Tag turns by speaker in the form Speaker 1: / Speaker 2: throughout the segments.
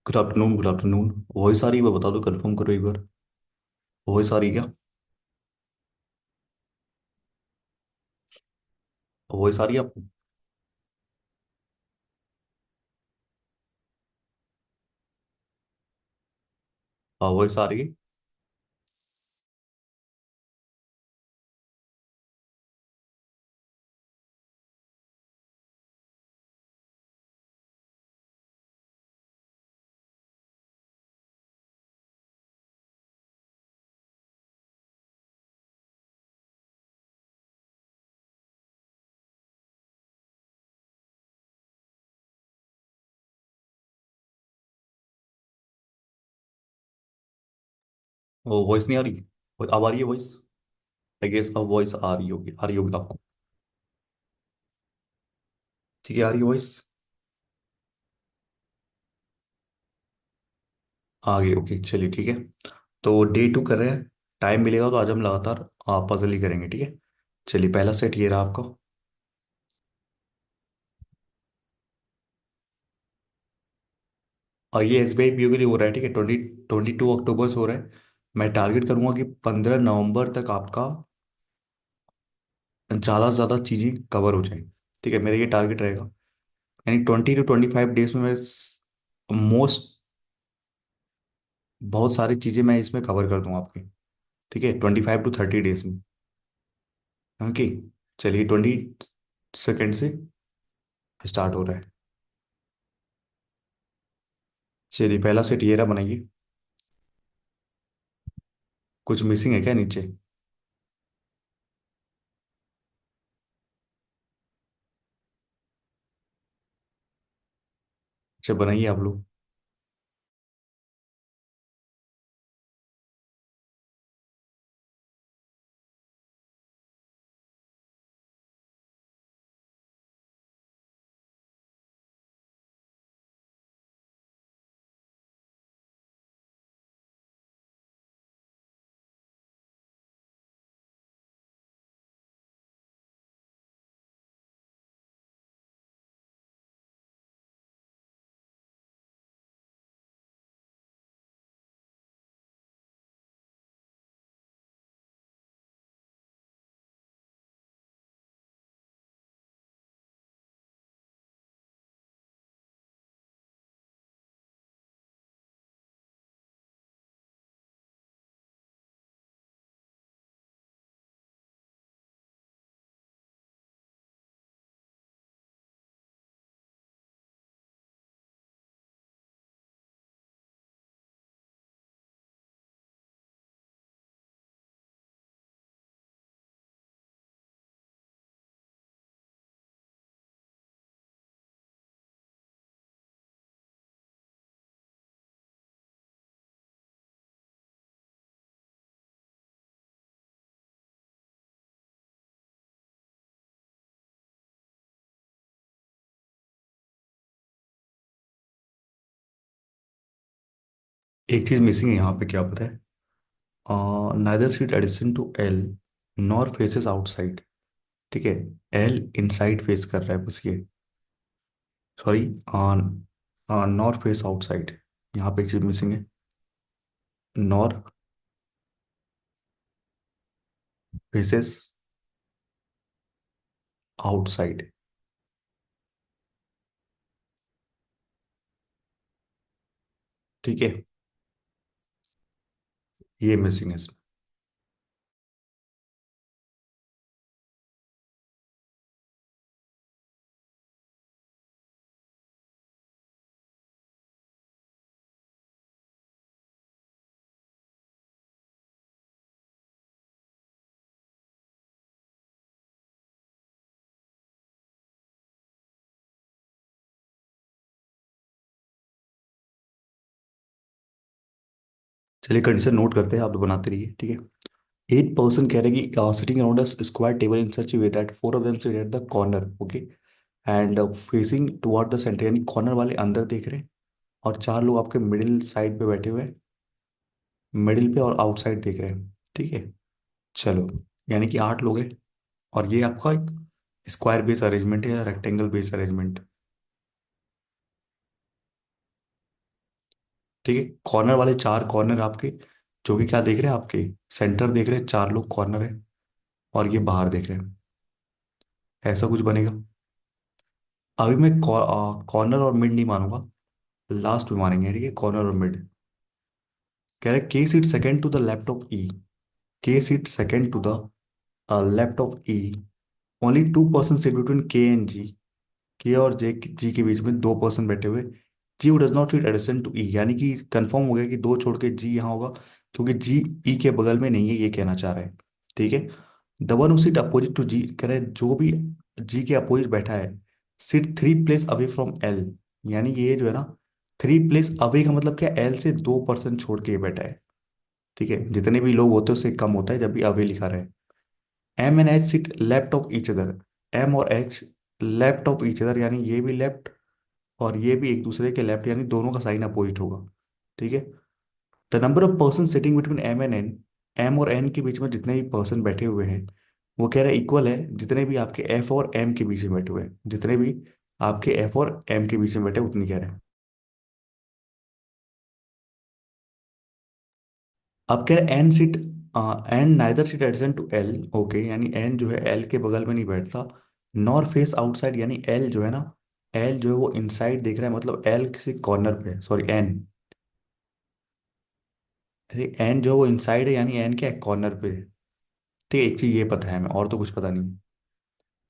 Speaker 1: Good afternoon, good afternoon. Voice आ रही है? बता दो, कंफर्म करो एक बार। वॉइस आ रही है क्या? वॉइस आ रही है आपको? हाँ, वॉइस आ रही है। वो वॉइस नहीं आ रही? अब आ रही है वॉइस? आई गेस अब वॉइस आ रही होगी आपको। ठीक है, आ रही है वॉइस। आ गई, ओके, चलिए ठीक है। तो डे टू कर रहे हैं। टाइम मिलेगा तो आज हम लगातार पजल ही करेंगे, ठीक है। चलिए, पहला सेट ये रहा आपका। और ये SBI PO के लिए हो रहा है, ठीक है। 22 अक्टूबर से हो रहा है। मैं टारगेट करूंगा कि 15 नवंबर तक आपका ज़्यादा से ज़्यादा चीज़ें कवर हो जाए। ठीक है, मेरा ये टारगेट रहेगा। यानी 20 to 25 डेज में मैं मोस्ट बहुत सारी चीज़ें मैं इसमें कवर कर दूंगा आपकी। ठीक है, 25 to 30 डेज में। ओके, चलिए 20 सेकेंड से स्टार्ट हो रहा है। चलिए, पहला सेट ये रहा, बनाइए। कुछ मिसिंग है क्या नीचे? अच्छा, बनाइए आप लोग। एक चीज़ मिसिंग है यहाँ पे, क्या पता है? Neither seat addition to L nor faces outside. ठीक है, एल इनसाइड फेस कर रहा है बस ये। Sorry, on nor face outside. यहाँ पे एक चीज़ मिसिंग है। Nor faces outside. ठीक है, ये मिसिंग है इसमें। चलिए, कंडीशन नोट करते हैं, आप लोग बनाते रहिए, ठीक है। 8 पर्सन कह रहे हैं कि sitting around a square table in such way that four of them sit at the corner, okay, and facing toward the centre, यानी कॉर्नर वाले अंदर देख रहे हैं। और चार लोग आपके मिडिल साइड पे बैठे हुए हैं, मिडिल पे और आउटसाइड देख रहे हैं। ठीक है, चलो, यानी कि 8 लोग हैं। और ये आपका एक स्क्वायर बेस अरेंजमेंट है या रेक्टेंगल बेस अरेंजमेंट? ठीक है, कॉर्नर वाले चार कॉर्नर आपके, जो कि क्या देख रहे हैं आपके, सेंटर देख रहे हैं, चार लोग कॉर्नर है, और ये बाहर देख रहे हैं, ऐसा कुछ बनेगा। अभी मैं कॉर्नर और मिड नहीं मानूंगा, लास्ट में मानेंगे, ठीक है, कॉर्नर और मिड। कह रहे K sit second to the left of E, K sit second to the left of E, only 2% sit between K and G, K और जे जी के बीच में 2% बैठे हुए, G does not fit adjacent to E, यानी कि कंफर्म हो गया कि दो छोड़ के जी यहाँ होगा, क्योंकि जी ई के बगल में नहीं है, ये कहना चाह रहे हैं। ठीक है, the one who sit opposite to G, कह रहे हैं जो भी जी के अपोजिट बैठा है, seat 3 place away from L, यानी ये जो है ना, 3 प्लेस अवे का मतलब क्या, एल से 2% छोड़ के ये बैठा है। ठीक है, जितने भी लोग होते हैं उससे कम होता है जब भी अवे लिखा रहे। M and H sit left of each other, M और H left of each other, यानी ये भी लेफ्ट और ये भी एक दूसरे के लेफ्ट, यानी दोनों का साइन अपोजिट होगा। ठीक है, the number of person sitting between M and N, M और एन के बीच में जितने भी पर्सन बैठे हुए हैं, वो कह रहे हैं इक्वल है जितने भी आपके एफ और एम के बीच में बैठे हुए हैं, जितने भी आपके एफ और एम के बीच में बैठे हैं, उतनी कह रहे हैं। अब कह रहे N sit, N neither sit adjacent to L, okay, यानी एन जो है एल के बगल में नहीं बैठता, नॉर फेस आउटसाइड, यानी एल जो है ना, एल जो है वो इनसाइड देख रहा है, मतलब एल किसी कॉर्नर पे, सॉरी एन, अरे एन जो है वो इनसाइड है, यानी एन क्या है, कॉर्नर पे है। ठीक है, एक चीज ये पता है हमें, और तो कुछ पता नहीं।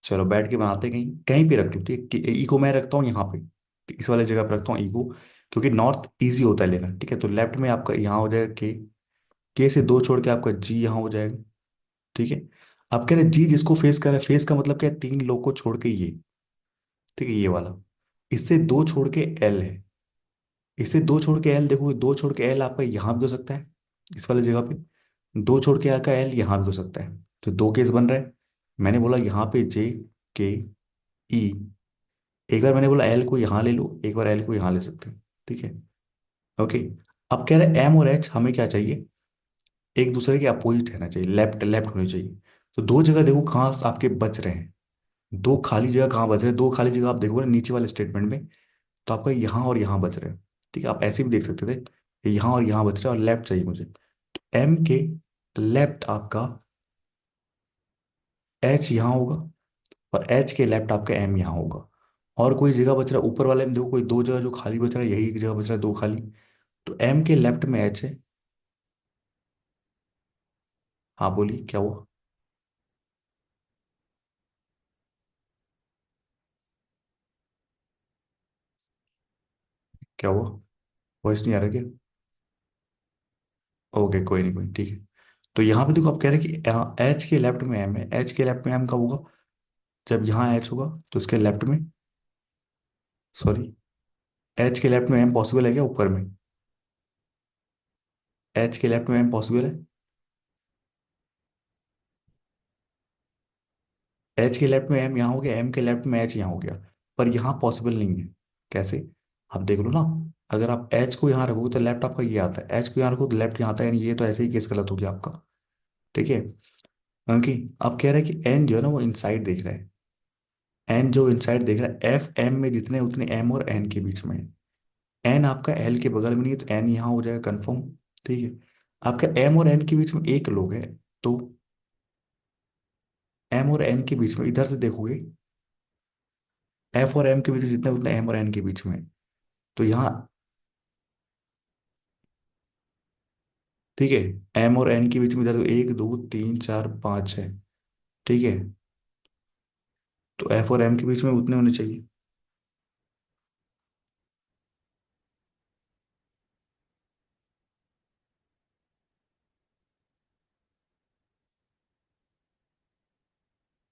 Speaker 1: चलो बैठ के बनाते हैं, कहीं कहीं पे रख लो, ठीक है, ई को मैं रखता हूँ यहाँ पे, इस वाले जगह पे रखता हूँ ई को, क्योंकि नॉर्थ इजी होता है लेना। ठीक है, तो लेफ्ट में आपका यहाँ हो जाएगा के से दो छोड़ के आपका जी यहाँ हो जाएगा। ठीक है, आप कह रहे हैं जी जिसको फेस कर रहे हैं, फेस का मतलब क्या है, तीन लोग को छोड़ के ये, ठीक है, ये वाला, इससे दो छोड़ के एल है, इससे दो छोड़ के एल, देखो दो छोड़ के एल आपका यहाँ भी हो सकता है, इस वाले जगह पे, दो छोड़ के आपका एल यहाँ भी हो सकता है, तो दो केस बन रहा है। मैंने बोला यहाँ पे जे के ई, एक बार मैंने बोला एल को यहाँ ले लो, एक बार एल को यहाँ ले सकते हैं। ठीक है, ओके। अब कह रहे हैं एम और एच हमें क्या चाहिए, एक दूसरे के अपोजिट रहना चाहिए, लेफ्ट लेफ्ट होनी चाहिए। तो दो जगह देखो कहाँ आपके बच रहे हैं, दो खाली जगह कहाँ बच रहे हैं, दो खाली जगह आप देखो ना नीचे वाले स्टेटमेंट में, तो आपका यहाँ और यहाँ बच रहे हैं। ठीक है, आप ऐसे भी देख सकते थे, यहाँ और यहाँ बच रहे हैं और लेफ्ट चाहिए मुझे, तो एम के लेफ्ट आपका एच यहाँ होगा, और एच के लेफ्ट आपका एम यहाँ होगा। और कोई जगह बच रहा है ऊपर वाले में, देखो कोई दो जगह जो खाली बच रहा है, यही एक जगह बच रहा है दो खाली, तो एम के लेफ्ट में एच है। हाँ बोलिए क्या हुआ, क्या हुआ, वॉइस नहीं आ रहा क्या? ओके, कोई नहीं, कोई नहीं, ठीक है। तो यहाँ पे देखो आप कह रहे हैं कि एच के लेफ्ट में एम है, एच के लेफ्ट में एम कब होगा, जब यहाँ एच होगा तो इसके लेफ्ट में, सॉरी, एच के लेफ्ट में एम पॉसिबल है क्या ऊपर में, एच के लेफ्ट में एम पॉसिबल है, एच के लेफ्ट में एम यहाँ हो गया, एम के लेफ्ट में एच यहाँ हो गया, पर यहाँ पॉसिबल नहीं है। कैसे, आप देख लो ना, अगर आप एच को यहाँ रखोगे तो लेफ्ट आपका ये आता है, एच को यहाँ रखो तो लेफ्ट यहाँ आता है, यानी ये तो ऐसे ही केस गलत हो गया आपका। ठीक है, क्योंकि आप कह रहे हैं कि एन जो है ना वो इनसाइड देख रहा है, एन जो इनसाइड देख रहा है, एफ एम में जितने उतने एम और एन के बीच में है, एन आपका एल के बगल में नहीं है, तो एन यहाँ हो जाएगा कंफर्म। ठीक है, आपका एम और एन के बीच में एक लोग है, तो एम और एन के बीच में इधर से देखोगे, एफ और एम के बीच में जितने उतने एम और एन के बीच में है। तो यहाँ, ठीक है, एम और एन के बीच में इधर तो एक दो तीन चार पाँच है। ठीक है, तो एफ और एम के बीच में उतने होने चाहिए।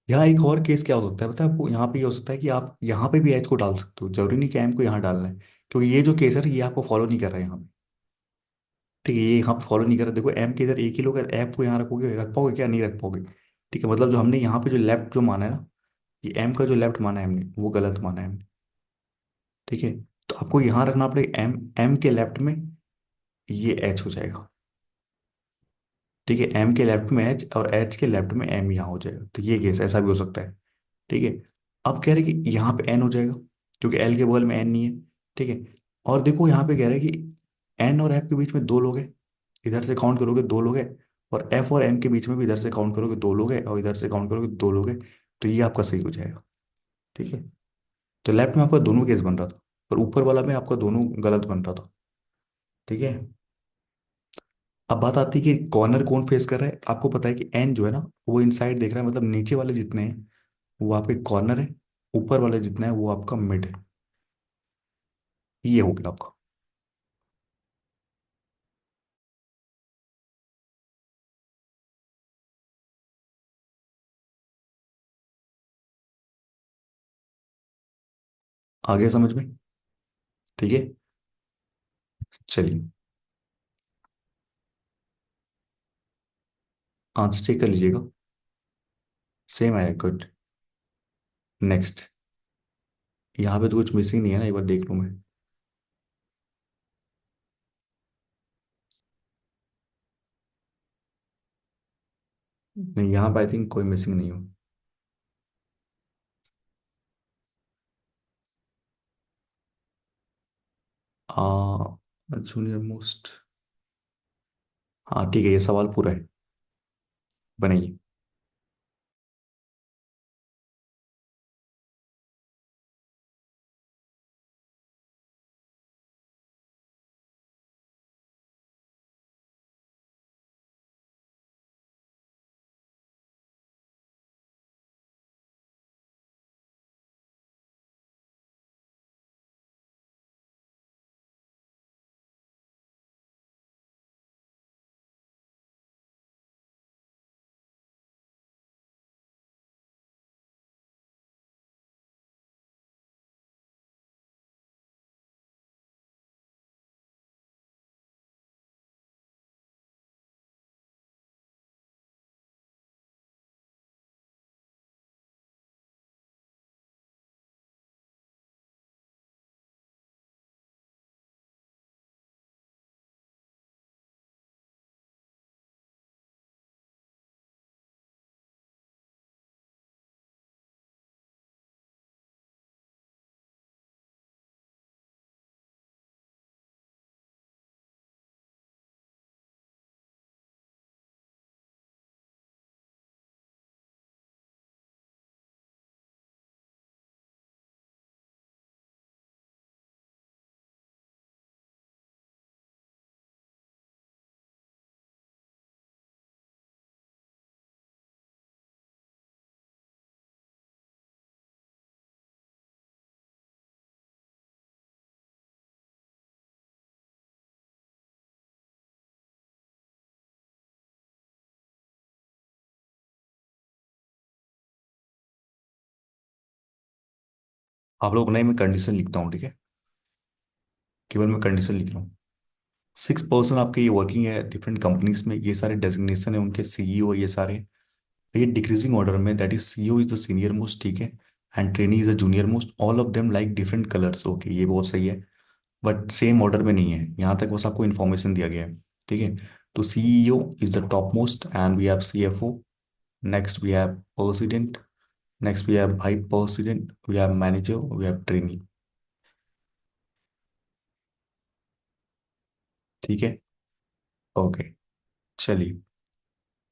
Speaker 1: यहाँ एक और केस क्या हो सकता है पता है आपको, यहाँ पे ये हो सकता है कि आप यहाँ पे भी एच को डाल सकते हो, जरूरी नहीं कि एम को यहाँ डालना है, क्योंकि ये जो केस है ये आपको फॉलो नहीं कर रहा है यहाँ पे। ठीक है, ये यहाँ पे फॉलो नहीं कर रहा, देखो एम के इधर एक ही लोग है, एफ को यहाँ रखोगे, रख पाओगे क्या, नहीं रख पाओगे। ठीक है, मतलब जो हमने यहाँ पे जो लेफ्ट जो माना है ना, ये एम का जो लेफ्ट माना है हमने, वो गलत माना है हमने। ठीक है, तो आपको यहाँ रखना पड़ेगा एम, एम के लेफ्ट में ये एच हो जाएगा। ठीक है, एम के लेफ्ट में एच और एच के लेफ्ट में एम यहाँ हो जाएगा, तो ये केस ऐसा भी हो सकता है। ठीक है, अब कह रहे हैं कि यहाँ पे एन हो जाएगा, क्योंकि एल के बगल में एन नहीं है। ठीक है, और देखो यहाँ पे कह रहे हैं कि एन और एफ के बीच में दो लोग हैं, इधर से काउंट करोगे दो लोग हैं। और एफ और एम के बीच में भी इधर से काउंट करोगे दो लोग हैं, और इधर से काउंट करोगे दो लोग हैं। तो ये आपका सही हो जाएगा। ठीक है। तो लेफ्ट में आपका दोनों केस बन रहा था, पर ऊपर वाला में आपका दोनों गलत बन रहा था। ठीक है। अब बात आती है कि कॉर्नर कौन फेस कर रहा है। आपको पता है कि एन जो है ना, वो इनसाइड देख रहा है, मतलब नीचे वाले जितने हैं वो आपके कॉर्नर है, ऊपर वाले जितना है वो आपका मिड है। ये हो गया आपका। आ गया समझ में? ठीक है। चलिए, आंसर चेक कर लीजिएगा। सेम आया, गुड। नेक्स्ट। यहाँ पे तो कुछ मिसिंग नहीं है ना, एक बार देख लूँ मैं। नहीं, यहाँ पे आई थिंक कोई मिसिंग नहीं हो। आ जूनियर मोस्ट। हाँ ठीक है, ये सवाल पूरा है। बनाइए। आप लोग नहीं, मैं कंडीशन लिखता हूँ, ठीक है। केवल मैं कंडीशन लिख रहा हूँ। 6% आपके ये वर्किंग है डिफरेंट कंपनीज में, ये सारे डेजिग्नेशन है उनके, सीईओ ये सारे। ये डिक्रीजिंग ऑर्डर में, that is CEO is the senior most, ठीक है। And trainee is the junior most, all of them like different colours, okay ये बहुत सही है। बट सेम ऑर्डर में नहीं है, यहाँ तक बस आपको इन्फॉर्मेशन दिया गया है। ठीक है। तो CEO is the top most, and we have CFO, next we have president, next we have vice president, we have manager, we have trainee. ठीक है। ओके। चलिए।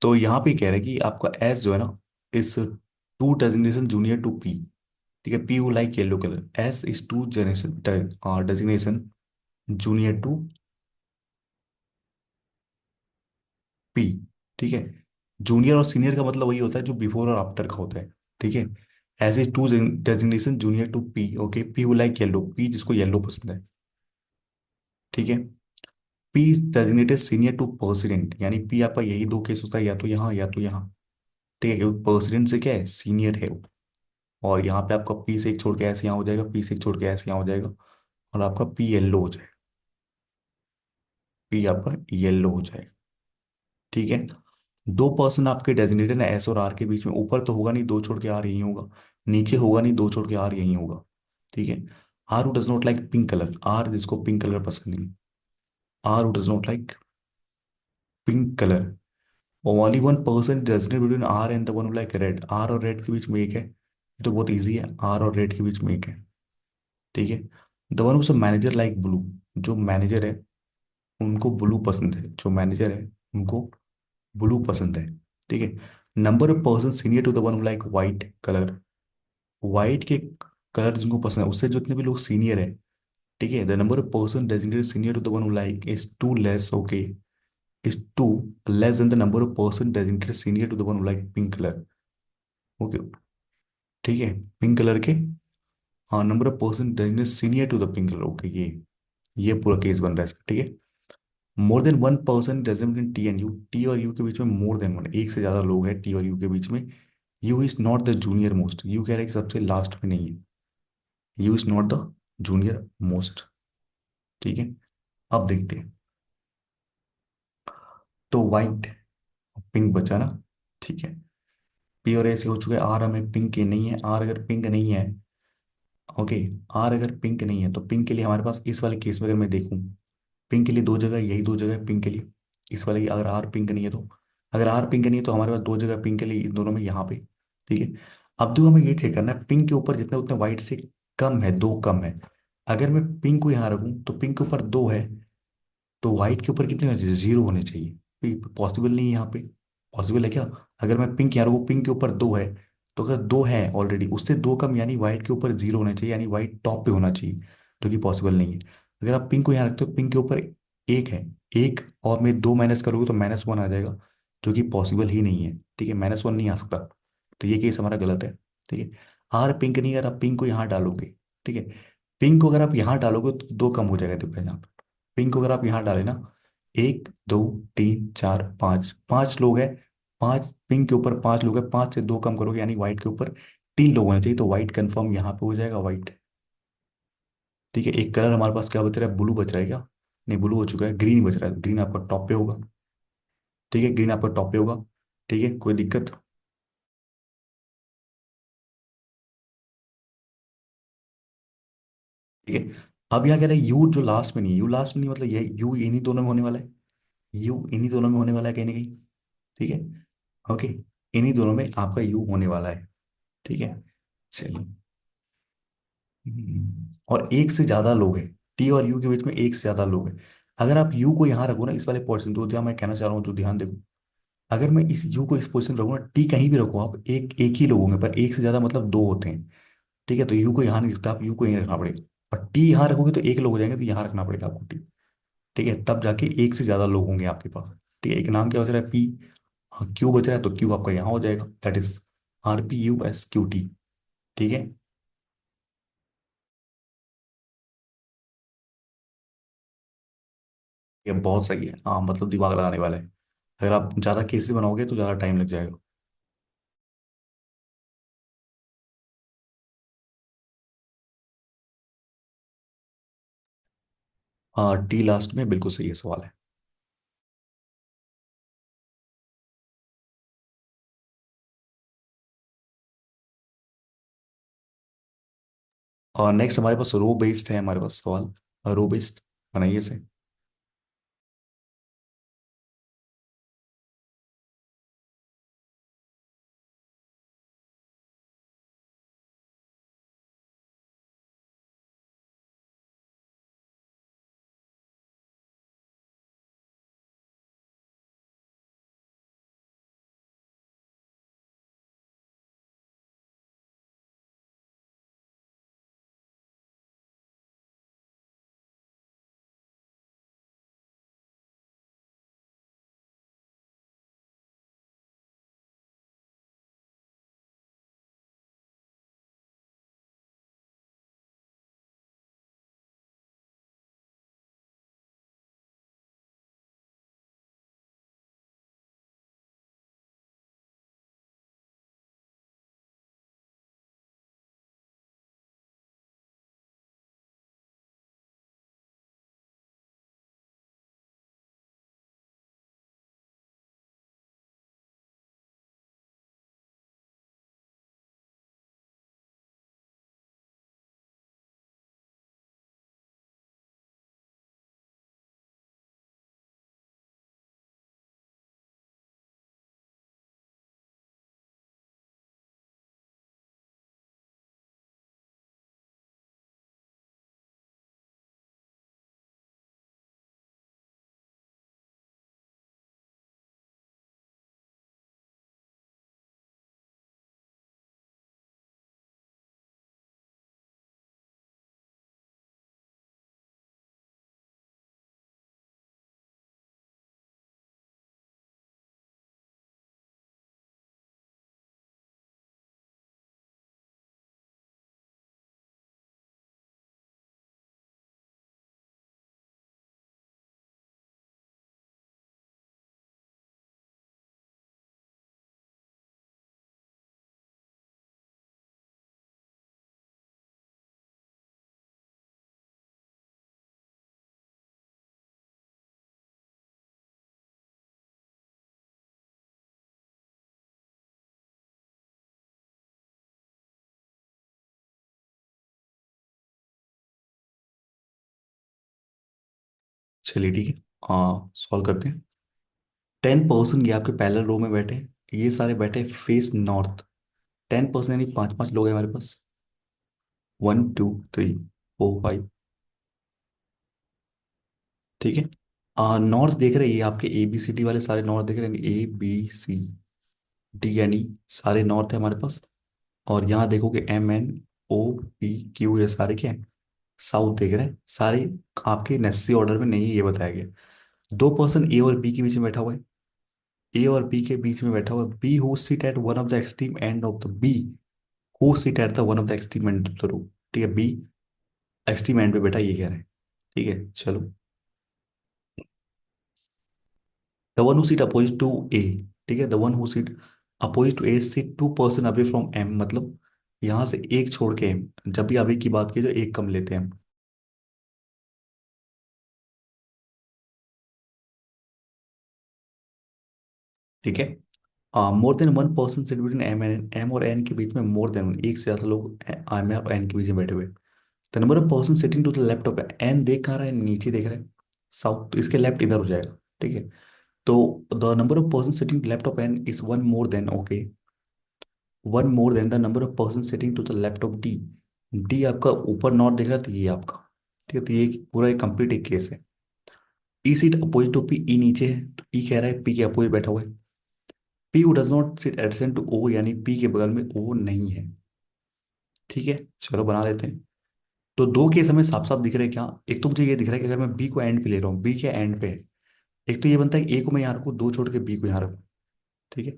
Speaker 1: तो यहाँ पे कह रहे हैं कि आपका एस जो है ना, इस two designation junior to P. ठीक है, P you like yellow colour, S is two generation designation junior to P. ठीक है। जूनियर और सीनियर का मतलब वही होता है जो बिफोर और आफ्टर का होता है। ठीक है। S is two designation junior to P, okay, P you like yellow, P जिसको येलो पसंद है। ठीक है। P designated senior to president, यानी पी आपका यही दो केस होता है, या तो यहाँ या तो यहाँ। ठीक है, क्योंकि प्रेसिडेंट से क्या है, सीनियर है वो। और यहाँ पे आपका पी से एक छोड़ के ऐसे यहाँ हो जाएगा, पी से एक छोड़ के ऐसे यहाँ हो जाएगा, और आपका पी येलो हो जाएगा। पी आपका येलो हो जाएगा। ठीक है। 2% आपके डेजिग्नेटेड है एस और आर के बीच में, ऊपर तो होगा नहीं, दो छोड़ के आर यही होगा। नीचे होगा नहीं, दो छोड़ के आर यही होगा। ठीक है। R who does not like pink colour, R जिसको पिंक कलर पसंद नहीं, R who does not like pink colour. Only 1% designate between R and the one like red, R और रेड के बीच में एक है, ये तो बहुत इजी है, आर और रेड के बीच में एक है। ठीक है। The one manager like blue, जो मैनेजर है उनको ब्लू पसंद है, जो मैनेजर है उनको ब्लू पसंद है। ठीक है। Number of person senior to the one like white colour, white के कलर जिनको पसंद है उससे जितने भी लोग सीनियर है, ठीक है, the number of person designated senior to the one like is two less, okay, is two less than the number of person designated senior to the one like pink colour. Okay. ठीक है। Pink colour के, हाँ, number of person designated senior to the pink colour, okay, ये पूरा case बन रहा है इसका। ठीक है। More than one person designated T and U, T और यू के बीच में मोर देन वन, एक से ज्यादा लोग हैं टी और यू के बीच में। You is not the junior most, you कह रहे हैं कि सबसे लास्ट में नहीं है, you is not the junior most. ठीक है। अब देखते हैं। तो वाइट, पिंक बचा ना। ठीक है। पी और ऐसे हो चुके, आर हमें पिंक के नहीं है, आर अगर पिंक नहीं है, ओके, आर अगर पिंक नहीं है तो पिंक के लिए हमारे पास इस वाले केस में अगर मैं देखूं, पिंक के लिए दो जगह, यही दो जगह है पिंक के लिए, इस वाले की अगर आर पिंक नहीं है तो, अगर आर पिंक नहीं है तो हमारे पास दो जगह पिंक के लिए इन दोनों में यहाँ पे। ठीक है। अब जो हमें ये चेक करना है, पिंक के ऊपर जितना उतना व्हाइट से कम है, दो कम है। अगर मैं पिंक को यहाँ रखूँ तो पिंक के ऊपर दो है, तो व्हाइट के ऊपर कितने होने चाहिए, जीरो होने चाहिए। पॉसिबल नहीं है यहाँ पे, पॉसिबल है क्या? अगर मैं पिंक यहाँ रखूँ, पिंक के ऊपर दो है, तो अगर दो है ऑलरेडी उससे दो कम, यानी व्हाइट के ऊपर जीरो होना चाहिए, यानी व्हाइट टॉप पे होना चाहिए, जो कि पॉसिबल नहीं है। अगर आप पिंक को यहाँ रखते हो, पिंक के ऊपर एक है, एक और मैं दो माइनस करोगे तो -1 आ जाएगा, जो कि पॉसिबल ही नहीं है। ठीक है, -1 नहीं आ सकता, तो ये केस हमारा गलत है। ठीक है। आर पिंक नहीं, अगर आप पिंक को यहाँ डालोगे, ठीक है, पिंक को अगर आप यहाँ डालोगे तो दो कम हो जाएगा, देखो यहाँ पे, पिंक को अगर आप यहाँ डाले ना, एक दो तीन चार पाँच, पांच लोग हैं, पांच पिंक के ऊपर पांच लोग हैं, पांच से दो कम करोगे यानी व्हाइट के ऊपर तीन लोग होने चाहिए, तो व्हाइट कंफर्म यहाँ पे हो जाएगा, व्हाइट। ठीक है। एक कलर हमारे पास क्या बच रहा है, ब्लू बच रहा है क्या? नहीं, ब्लू हो चुका है, ग्रीन बच रहा है, ग्रीन आपका टॉप पे होगा। ठीक है, ग्रीन आपका टॉप पे होगा। ठीक है, कोई दिक्कत? ठीक है। अब यहाँ कह रहे हैं यू जो लास्ट में नहीं है, यू लास्ट में नहीं मतलब ये यू इन्हीं दोनों में होने वाला है, यू इन्हीं दोनों में होने वाला है कहीं ना कहीं। ठीक है। ओके, इन्हीं दोनों में आपका यू होने वाला है। ठीक है। चलिए। और एक से ज्यादा लोग हैं, टी और यू के बीच में एक से ज्यादा लोग हैं। अगर आप यू को यहाँ रखो ना, इस वाले पोर्शन तो ध्यान, मैं कहना चाह रहा हूँ तो ध्यान देखो, अगर मैं इस यू को इस पोजीशन रखूँ ना, टी कहीं भी रखो आप, एक एक ही लोग होंगे, पर एक से ज्यादा मतलब दो होते हैं। ठीक है, तो यू को यहाँ नहीं रखता, आप यू को यहीं रखना पड़ेगा। और टी यहाँ रखोगे तो एक लोग हो जाएंगे, तो यहाँ रखना पड़ेगा आपको टी। ठीक है, तब जाके एक से ज्यादा लोग होंगे आपके पास। ठीक है, एक नाम क्या बच रहा है, पी, क्यू बच रहा है, तो क्यू आपका यहाँ हो जाएगा, दैट इज RPUSQT। ठीक है। ये बहुत सही है, हाँ, मतलब दिमाग लगाने वाला है। अगर आप ज्यादा केसेस बनाओगे तो ज्यादा टाइम लग जाएगा। हाँ, टी लास्ट में, बिल्कुल सही है सवाल है। और नेक्स्ट हमारे पास रो बेस्ड है, हमारे पास सवाल, रो बेस्ड बनाइए से। चलिए ठीक है, सॉल्व करते हैं। 10 पर्सन ये आपके पैरेलल रो में बैठे हैं, ये सारे बैठे फेस नॉर्थ। 10 पर्सन यानी पांच पांच लोग हैं हमारे पास। 1 2 3 4 5। ठीक है। नॉर्थ देख रहे हैं, ये आपके ए बी सी डी वाले सारे नॉर्थ देख रहे हैं, A B C D यानी सारे नॉर्थ है हमारे पास। और यहाँ देखोगे MNO P Q, ये सारे क्या है, साउथ देख रहे हैं सारे। आपके नेसेसरी ऑर्डर में नहीं है, ये बताया गया। 2 पर्सन ए और बी के बीच में बैठा हुआ है। ए और बी के बीच में बैठा हुआ है B, who sit at one of the extreme end of the B, who sit at the one of the extreme end of the room. ठीक है, बी एक्सट्रीम एंड पे बैठा, ये कह रहे हैं। ठीक है चलो। The one who sit opposite to A, ठीक है, the one who sit opposite to A sit 2 person away from M, मतलब यहां से एक छोड़ के एम। जब भी अवे की बात की तो एक कम लेते हैं हम। ठीक है। More than 1 person sit between M and M और एन के बीच में, मोर देन एक से ज्यादा लोग एम और एन के बीच में बैठे हुए। The number of person sitting to the left of N, देख कहाँ रहा है, नीचे देख रहा है, साउथ, तो इसके लेफ्ट इधर हो जाएगा। ठीक है। तो the number of person sitting left of N is one more than, okay, one more than the number of person sitting to the left of D. D आपका ऊपर नॉर्थ दिख रहा है, तो ये आपका। ठीक है, तो ये पूरा एक कंप्लीट एक केस है। ई सीट अपोजिट टू पी, ई नीचे है तो ई कह रहा है पी के अपोजिट बैठा हुआ है। P does not sit adjacent to O, यानी पी के बगल में ओ नहीं है। ठीक है चलो बना लेते हैं। तो दो केस हमें साफ साफ दिख रहे हैं क्या, एक तो मुझे ये दिख रहा है कि अगर मैं बी को एंड पे ले रहा हूँ, बी के एंड पे है, एक तो ये बनता है कि ए को मैं यहाँ रखूँ, दो छोड़ के बी को यहाँ रखूँ। ठीक है,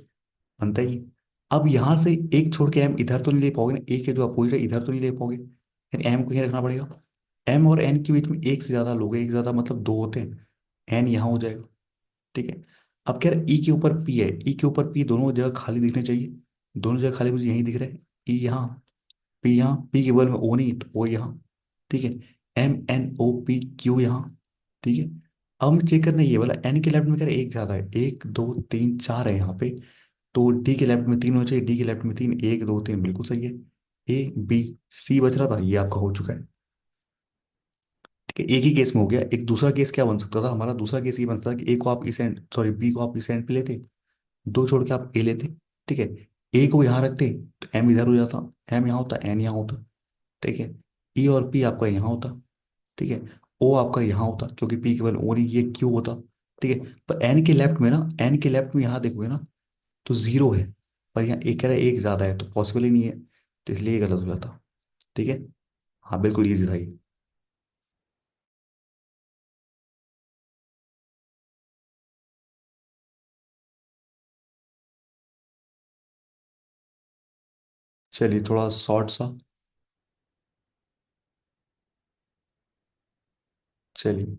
Speaker 1: बनता ही है। अब यहाँ से एक छोड़ के एम इधर तो नहीं ले पाओगे ना, ए के जो अपोजिट है इधर तो नहीं ले पाओगे, यानी एम को यहीं रखना पड़ेगा। एम और एन के बीच में एक से ज्यादा लोग हैं, एक से ज्यादा मतलब दो होते हैं, एन यहाँ हो जाएगा। ठीक है। अब कह रहे ई के ऊपर पी है, ई के ऊपर पी दोनों जगह खाली दिखने चाहिए, दोनों जगह खाली मुझे यहीं दिख रहा है। ई यहाँ, पी यहाँ, पी के बगल में ओ नहीं तो ओ यहाँ। ठीक है। MNOPQ यहाँ। ठीक है। अब हम चेक करना है ये वाला, एन के लेफ्ट में कह रहे हैं एक ज्यादा है, 1 2 3 4 है यहाँ पे। तो डी के लेफ्ट में 3 होना चाहिए, डी के लेफ्ट में 3, 1 2 3 बिल्कुल सही है। ABC बच रहा था, ये आपका हो चुका है। ठीक है, एक ही केस में हो गया। एक दूसरा केस क्या बन सकता था हमारा, दूसरा केस ये बन सकता था कि ए को आप इस एंड, सॉरी बी को आप इस एंड पे लेते, दो छोड़ के आप ए लेते। ठीक है। ए को यहाँ रखते तो एम इधर हो जाता, एम यहाँ होता, एन यहाँ होता। ठीक है। ई और पी आपका यहाँ होता। ठीक है। ओ आपका यहाँ होता, क्योंकि पी केवल ओ नहीं, ये क्यू होता। ठीक है। पर एन के लेफ्ट में ना, एन के लेफ्ट में यहाँ देखोगे ना, तो जीरो है। पर यहाँ एक कह रहा है एक ज्यादा है, तो पॉसिबल ही नहीं है, तो इसलिए ये गलत हो जाता। ठीक है। हाँ बिल्कुल ईजी था ये। चलिए थोड़ा शॉर्ट सा। चलिए।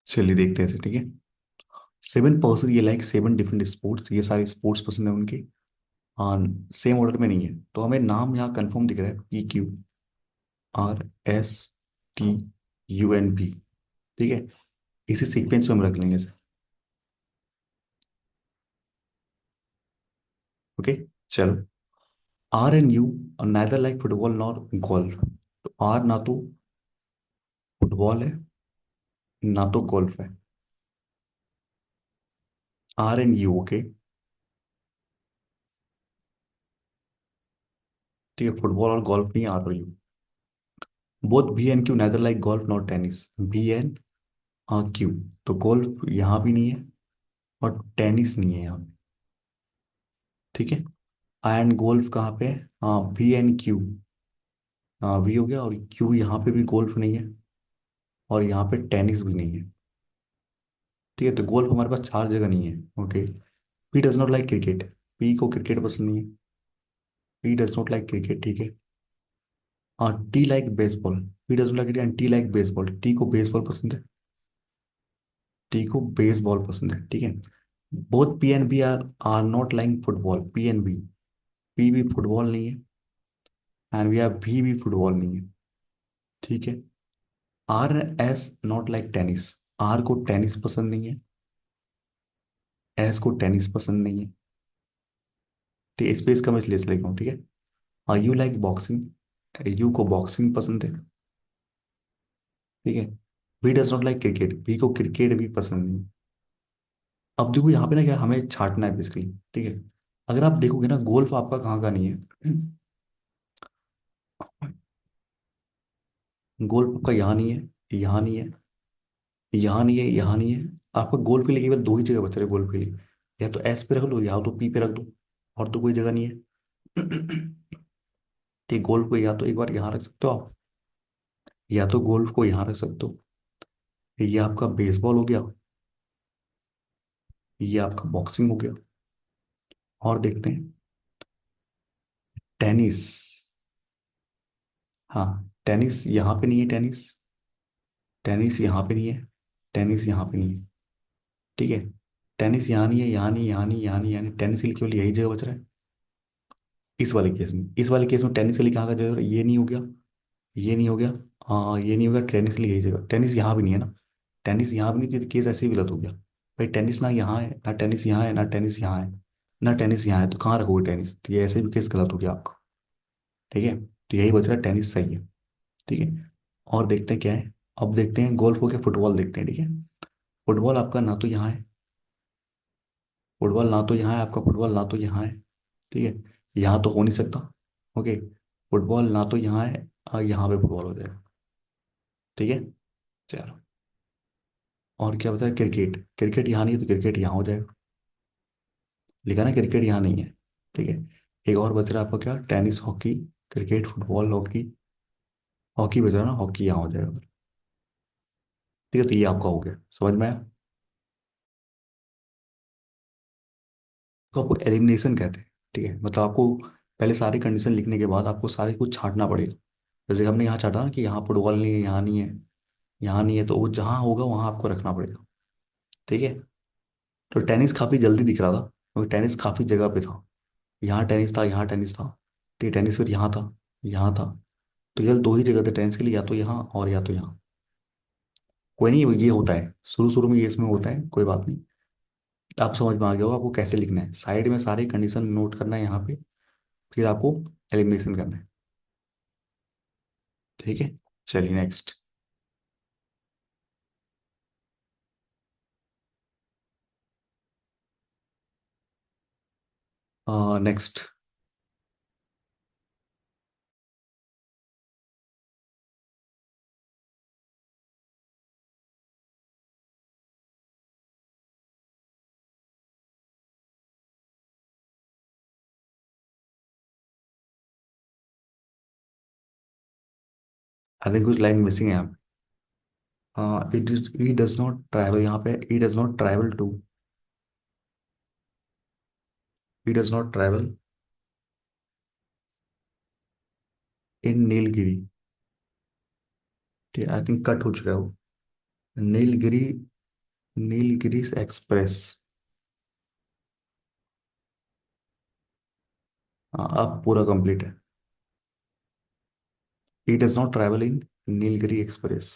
Speaker 1: चलिए देखते हैं इसे, ठीक है। 7 पर्सन, ये लाइक 7 डिफरेंट स्पोर्ट्स, ये सारे स्पोर्ट्स पसंद है उनके। हाँ, सेम ऑर्डर में नहीं है, तो हमें नाम यहाँ कंफर्म दिख रहा है, PQRSTUNP। ठीक है, इसी सीक्वेंस में हम रख लेंगे इसे। ओके, चलो। R and U neither like football nor golf. तो आर ना तो फुटबॉल है, ना तो गोल्फ है। R and U, okay. ठीक है, फुटबॉल और गोल्फ नहीं, R और U। Both B and Q neither like golf nor tennis. B and Q, तो गोल्फ यहाँ भी नहीं है और टेनिस नहीं है यहाँ पे। ठीक है, एंड गोल्फ कहाँ पे है? हाँ, B and Q। हाँ, V हो गया, और Q यहाँ पे भी गोल्फ नहीं है, और यहाँ पे टेनिस भी नहीं है। ठीक है, तो गोल्फ हमारे पास चार जगह नहीं है। Okay. P does not like cricket. P को क्रिकेट पसंद नहीं है। P does not like cricket, ठीक है। हाँ, T like baseball. P does not like cricket and T like baseball. T को बेसबॉल पसंद है। टी को बेसबॉल पसंद है, ठीक है। Both P and B are not like football. P and B, P भी फुटबॉल नहीं है, एंड वी आर भी फुटबॉल नहीं है। ठीक है। R, S not like tennis. R को टेनिस पसंद नहीं है, एस को टेनिस पसंद नहीं है। ठीक है, स्पेस का मैं इसलिए लिख रहा हूँ, ठीक है। U like boxing. यू को बॉक्सिंग पसंद है। ठीक है। B does not like cricket. B को क्रिकेट भी पसंद नहीं। अब देखो यहाँ पे ना, क्या हमें छांटना है बेसिकली। ठीक है, अगर आप देखोगे ना, गोल्फ आपका कहाँ का नहीं है। गोल्फ आपका यहाँ नहीं है, यहाँ नहीं है, यहाँ नहीं है, यहाँ नहीं है। आपका गोल्फ के लिए केवल दो ही जगह बच रहे गोल्फ के लिए। या तो एस पे रख लो, या तो पी पे रख दो, और तो कोई जगह नहीं है। ठीक, गोल्फ को या तो एक बार यहाँ रख सकते हो आप, या तो गोल्फ को यहाँ रख सकते हो। ये आपका बेसबॉल हो गया, ये आपका बॉक्सिंग हो गया। और देखते हैं, टेनिस। हाँ, टेनिस यहाँ पे नहीं है, टेनिस। टेनिस यहाँ पे नहीं है, टेनिस यहाँ पे नहीं है। ठीक है, टेनिस यहाँ नहीं है, यहाँ नहीं, यहाँ नहीं, यहाँ नहीं, यहाँ नहीं। टेनिस के लिए केवल यही जगह बच रहा है। इस वाले केस में टेनिस के लिए कहाँ का जगह? ये नहीं हो गया, ये नहीं हो गया, हाँ ये नहीं होगा। टेनिस के लिए यही जगह। टेनिस यहाँ भी नहीं है ना, टेनिस यहाँ भी नहीं, तो केस ऐसे ही गलत हो गया। भाई टेनिस ना यहाँ है, ना टेनिस यहाँ है, ना टेनिस यहाँ है, ना टेनिस यहाँ है, तो कहाँ रखोगे टेनिस? तो ये ऐसे भी केस गलत हो गया आपका। ठीक है, तो यही बच रहा है, टेनिस सही है। ठीक है, और देखते हैं क्या है। अब देखते हैं, गोल्फ हो गया, फुटबॉल देखते हैं। ठीक है, फुटबॉल आपका ना तो यहाँ है, फुटबॉल ना तो यहाँ है आपका, फुटबॉल ना तो यहाँ है। ठीक है, यहाँ तो हो नहीं सकता। ओके, फुटबॉल ना तो यहाँ है, यहाँ पे फुटबॉल हो जाएगा। ठीक है, चलो। और क्या बताया? क्रिकेट। क्रिकेट यहाँ नहीं है, तो क्रिकेट यहाँ हो जाएगा। लिखा ना, क्रिकेट यहाँ नहीं है। ठीक है, एक और बच रहा है आपका, क्या? Tennis, hockey, cricket, football, hockey. Hockey बच रहा है ना, हॉकी यहाँ हो जाएगा। ठीक है, तो ये आपका हो गया, समझ में आया? तो आपको एलिमिनेशन कहते हैं। ठीक है, मतलब आपको पहले सारी कंडीशन लिखने के बाद आपको सारे कुछ छांटना पड़ेगा। जैसे हमने यहाँ छाटा ना कि यहाँ फुटबॉल नहीं है, यहाँ नहीं है, यहाँ नहीं है, तो वो जहाँ होगा वहाँ आपको रखना पड़ेगा। ठीक है, तो टेनिस काफ़ी जल्दी दिख रहा था, क्योंकि टेनिस काफ़ी जगह पे था। यहाँ टेनिस था, यहाँ टेनिस था। ठीक है, टेनिस फिर यहाँ था, यहाँ था। तो केवल दो ही जगह थे टेनिस के लिए, या तो यहाँ और या तो यहाँ। कोई नहीं, ये होता है शुरू शुरू में, ये इसमें होता है, कोई बात नहीं। आप समझ में आ गया होगा आपको कैसे लिखना है। साइड में सारी कंडीशन नोट करना है यहाँ पे, फिर आपको एलिमिनेशन करना है। ठीक है, चलिए नेक्स्ट। नेक्स्ट। आई थिंक कुछ लाइन मिसिंग है यहाँ पे। It is, E does not travel, यहाँ पे E does not travel to, E does not travel in Nilgiri. ठीक है, आई थिंक कट हो चुका है वो। नीलगिरी, नीलगिरी एक्सप्रेस। हाँ, अब पूरा कंप्लीट है। He does not travel in Nilgiri Express.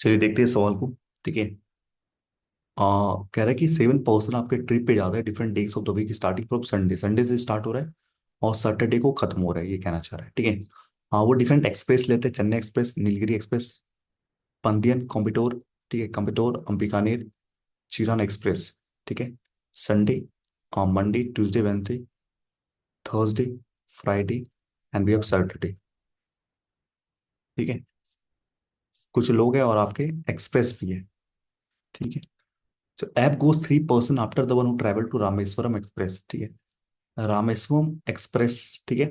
Speaker 1: चलिए देखते हैं सवाल को। ठीक है। कह रहा है कि 7% आपके ट्रिप पे जाता है different days of the week starting from Sunday. Sunday से स्टार्ट हो रहा है और सैटरडे को खत्म हो रहा है, ये कहना चाह रहा है। ठीक है। हाँ, वो डिफरेंट एक्सप्रेस लेते हैं, चेन्नई एक्सप्रेस, नीलगिरी एक्सप्रेस, पंदियन, कॉम्बिटोर। ठीक है, कॉम्बिटोर, बीकानेर, चिरान एक्सप्रेस। ठीक है। Sunday, Monday, Tuesday, Wednesday, Thursday, Friday and we have Saturday. ठीक है। कुछ लोग हैं और आपके एक्सप्रेस भी है। ठीक है। तो A goes 3% after the one who travel to Rameshwaram express. ठीक है। रामेश्वरम एक्सप्रेस। ठीक है।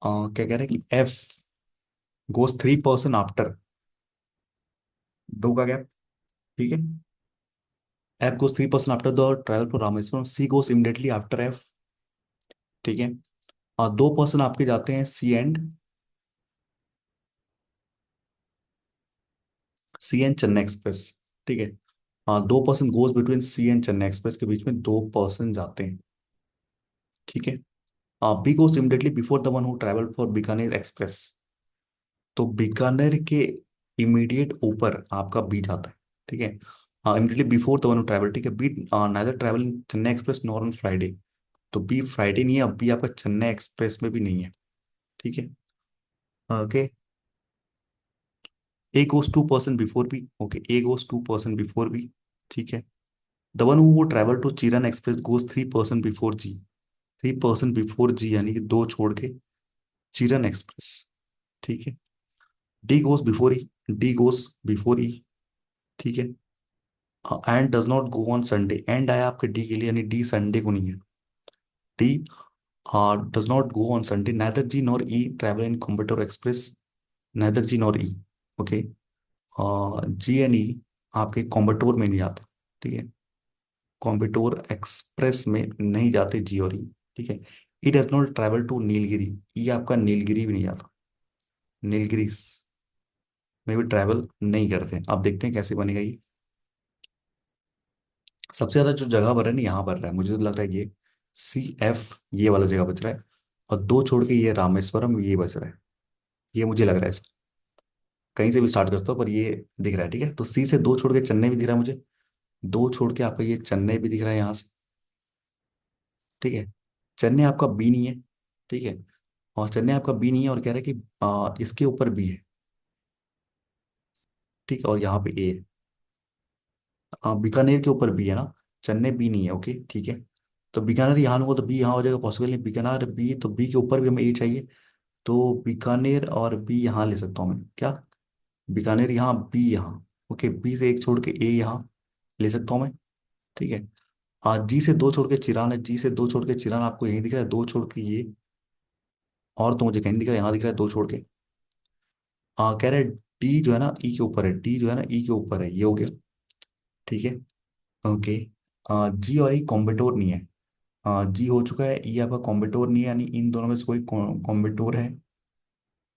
Speaker 1: क्या कह रहे हैं कि एफ गोज 3% आफ्टर, दो का गैप। ठीक है। F goes 3% after the travel to Rameshwaram, C goes immediately after F. ठीक है। 2% आपके जाते हैं सी एंड चेन्नई एक्सप्रेस। ठीक है। 2% goes between C and Chennai express, के बीच में 2% जाते हैं। ठीक है। B goes immediately before the one who travel for Bikaner express. तो बीकानेर के इमीडिएट ऊपर आपका बी जाता है। ठीक है। Immediately before the one who travel. ठीक है। B neither travel in Chennai express nor on Friday. तो बी फ्राइडे नहीं है, अब बी आपका चेन्नई एक्सप्रेस में भी नहीं है। ठीक है। Okay. A goes 2% before B. Okay, A goes 2% before B. ठीक है। The one who travel to Cheran Express goes 3% before G. 3% before G यानी कि दो छोड़ के चिरन एक्सप्रेस। ठीक है। D goes before E. D goes before E. ठीक है। And does not go on Sunday. And आया आपके डी के लिए, यानी डी संडे को नहीं है। D does not go on Sunday, neither G nor E travel in Coimbatore Express. Neither G nor E. Okay. G and E आपके कॉम्बटोर में नहीं जाते। ठीक है। कॉम्बिटोर एक्सप्रेस में नहीं जाते जी और ई। ठीक है। It does not travel to Nilgiri, ये आपका नीलगिरी भी नहीं जाता, नीलगिरी में भी ट्रैवल नहीं करते। आप देखते हैं कैसे बनेगा ये। सबसे ज्यादा जो जगह भर रहा है ना यहाँ भर रहा है, मुझे तो लग रहा है ये CF ये वाला जगह बच रहा है, और दो छोड़ के ये रामेश्वरम ये बच रहा है, ये मुझे लग रहा है। कहीं से भी स्टार्ट करता हूँ पर ये दिख रहा है, ठीक है। तो सी से दो छोड़ के चेन्नई भी दिख रहा है मुझे, दो छोड़ के आपका ये चेन्नई भी दिख रहा है यहाँ से, ठीक है। चेन्नई आपका बी नहीं है, ठीक है। और चेन्नई आपका बी नहीं है, और कह रहा है कि इसके ऊपर बी है, ठीक है। और यहाँ पे ए है, बीकानेर के ऊपर बी है ना, चेन्नई बी नहीं है, ओके ठीक है। तो बीकानेर यहाँ लूंगा तो बी यहाँ हो जाएगा, पॉसिबल नहीं। बीकानेर बी, तो बी के ऊपर भी हमें ए चाहिए, तो बीकानेर और बी यहाँ ले सकता हूँ मैं क्या, बीकानेर यहाँ बी यहाँ, ओके। बी से एक छोड़ के ए यहाँ ले सकता हूँ मैं, ठीक है। जी से दो छोड़ के चिरान है, जी से दो छोड़ के चिरान आपको यही दिख रहा है, दो छोड़ के ये, और तो मुझे कहीं नहीं दिख रहा है, यहाँ दिख रहा है दो छोड़ के। कह रहे डी जो है ना ई के ऊपर है, डी जो है ना ई के ऊपर है, ये हो गया, ठीक है, ओके। जी और ई कॉम्बिटोर नहीं है, जी हो चुका है, ई आपका कॉम्बिटोर नहीं है, यानी इन दोनों में से कोई कॉम्बिटोर है।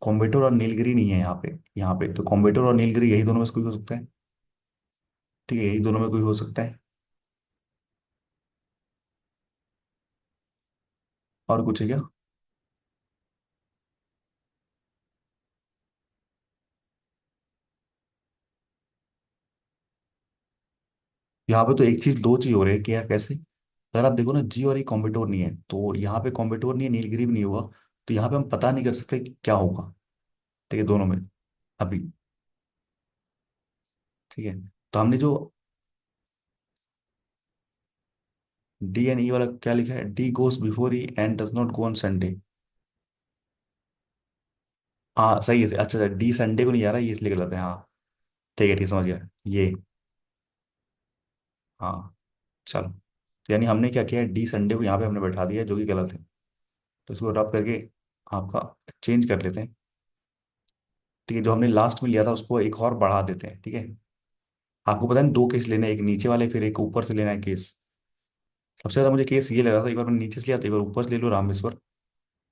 Speaker 1: कॉम्बिटोर और नीलगिरी नहीं है यहाँ पे, यहाँ पे तो कॉम्बिटोर और नीलगिरी यही दोनों में से कोई हो सकता है, ठीक है, यही दोनों में कोई हो सकता है। और कुछ है क्या? यहाँ पे तो एक चीज दो चीज हो रही है कि यार कैसे, अगर आप देखो ना जी और ई कॉम्बिटोर नहीं है, तो यहाँ पे कॉम्बिटोर नहीं है, नीलगिरी भी नहीं होगा, तो यहाँ पे हम पता नहीं कर सकते कि क्या होगा, ठीक है, दोनों में अभी, ठीक है। तो हमने जो डी एंड ई वाला क्या लिखा है, D goes before E and does not go on Sunday. हाँ सही है, अच्छा अच्छा, डी संडे को नहीं जा रहा, ये इसलिए गलत है, हाँ ठीक है, ठीक समझ गया ये, हाँ चलो। तो यानी हमने क्या किया है, डी संडे को यहाँ पे हमने बैठा दिया है, जो कि गलत है, तो इसको रब करके आपका चेंज कर लेते हैं, ठीक है। जो हमने लास्ट में लिया था उसको एक और बढ़ा देते हैं, ठीक है। आपको पता है दो केस लेने हैं, एक नीचे वाले फिर एक ऊपर से लेना है केस। सबसे ज्यादा मुझे केस ये लग रहा था, एक बार मैंने नीचे से लिया तो एक बार ऊपर से ले लो रामेश्वर,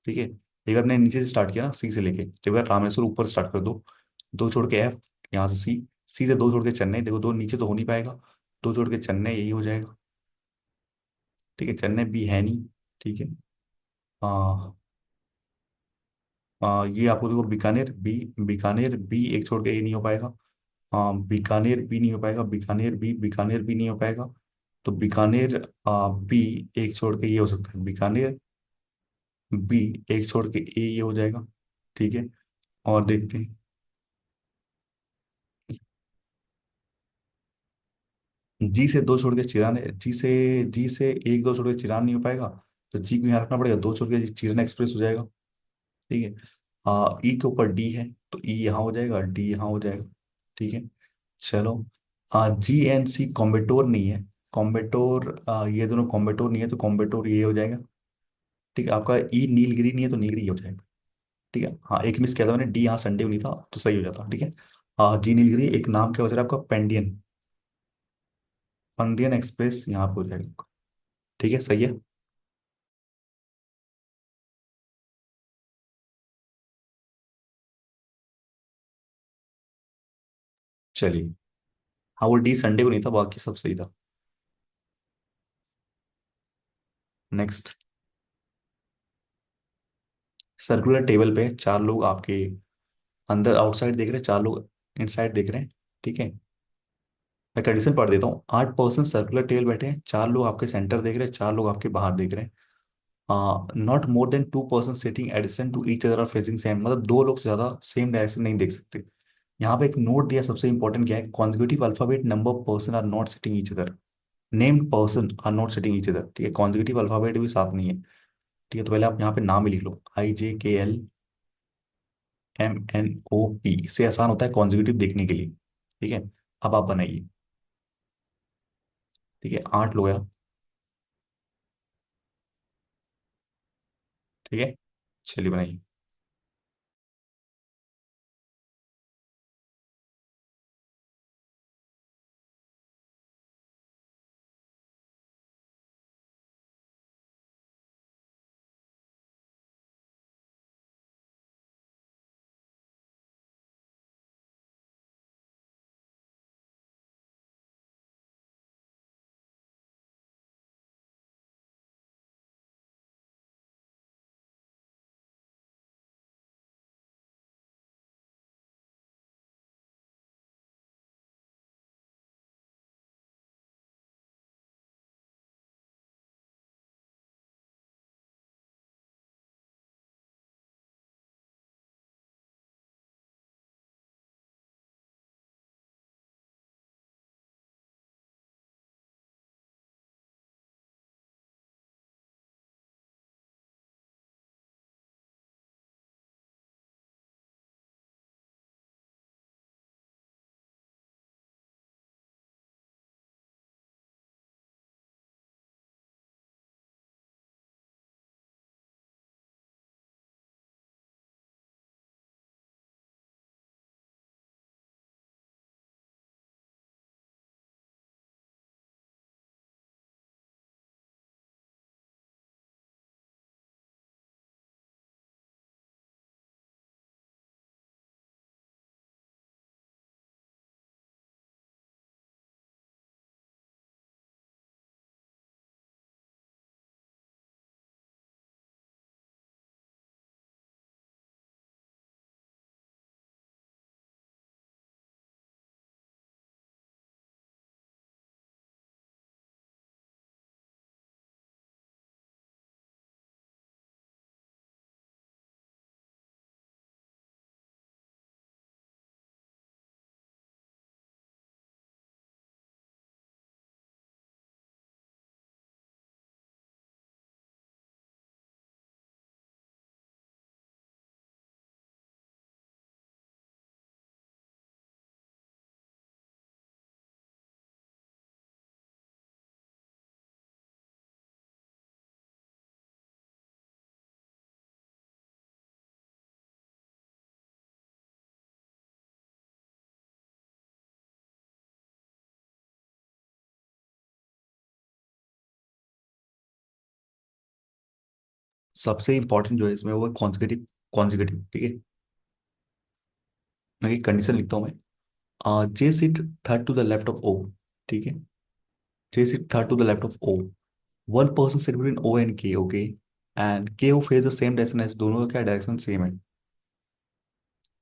Speaker 1: ठीक है। एक बार मैंने नीचे से स्टार्ट किया ना सी से लेके, तो एक बार रामेश्वर ऊपर स्टार्ट कर दो, दो छोड़ के एफ, यहाँ से सी, सी से दो छोड़ के चेन्नई, देखो दो नीचे तो हो नहीं पाएगा, दो छोड़ के चेन्नई यही हो जाएगा, ठीक है। चेन्नई बी है नहीं, ठीक है। आ, ये आपको देखो बीकानेर बी, बीकानेर बी एक छोड़ के ये नहीं हो पाएगा, बीकानेर बी नहीं हो पाएगा, बीकानेर बी, बीकानेर बी नहीं हो पाएगा, तो बीकानेर बी एक छोड़ के ये हो सकता है, बीकानेर बी एक छोड़ के ए ये हो जाएगा, ठीक है। और देखते हैं, जी से दो छोड़ के चिरान, जी से एक दो छोड़ के चिरान नहीं हो पाएगा, तो जी को यहाँ रखना पड़ेगा, दो छोड़ के चिरान एक्सप्रेस हो जाएगा, ठीक है। ई के ऊपर डी है, तो ई यहाँ हो जाएगा, डी यहाँ हो जाएगा, ठीक है। चलो, जी एंड सी कॉम्बिटोर नहीं है, कॉम्बिटोर ये दोनों कॉम्बिटोर नहीं है, तो कॉम्बिटोर ये हो जाएगा, ठीक है। आपका ई नीलगिरी नहीं है, तो नीलगिरी हो जाएगा, ठीक है। हाँ एक मिस किया था मैंने, डी यहाँ संडे नहीं था तो सही हो जाता, ठीक है। जी नीलगिरी एक नाम क्या हो जाएगा आपका, पेंडियन, पंडियन एक्सप्रेस यहाँ पे हो जाएगा, ठीक है, सही है। चलिए, हाँ वो डी संडे को नहीं था, बाकी सब सही था। नेक्स्ट, सर्कुलर टेबल पे चार लोग आपके अंदर आउटसाइड देख रहे हैं, चार लोग इनसाइड देख रहे हैं, ठीक है। मैं कंडीशन पढ़ देता हूँ, 8 पर्सन सर्कुलर टेबल बैठे हैं, चार लोग आपके सेंटर देख रहे हैं, चार लोग आपके बाहर देख रहे हैं, not more than 2 person sitting adjacent to each other facing same, मतलब दो लोग से ज्यादा सेम डायरेक्शन नहीं देख सकते। यहाँ पे एक नोट दिया, सबसे इंपॉर्टेंट क्या है, consecutive alphabet number person are not sitting each other, named person are not sitting each other, ठीक है। कॉन्जिक्यूटिव अल्फाबेट भी साथ नहीं है, ठीक है। तो पहले आप यहाँ पे नाम ही लिख लो, IJKLMNOP, इससे आसान होता है कॉन्जिक्यूटिव देखने के लिए, ठीक है। अब आप बनाइए, ठीक है, 8 लोग हैं, ठीक है, चलिए बनाइए। सबसे इंपॉर्टेंट जो है इसमें वो है कॉन्जिक्यूटिव। कॉन्जिक्यूटिव, ठीक है। मैं एक कंडीशन लिखता हूँ मैं, J sit third to the left of O, ठीक है। J sit third to the left of O, one person sit between O and K, okay, and K O face the same direction as, दोनों का क्या direction same है।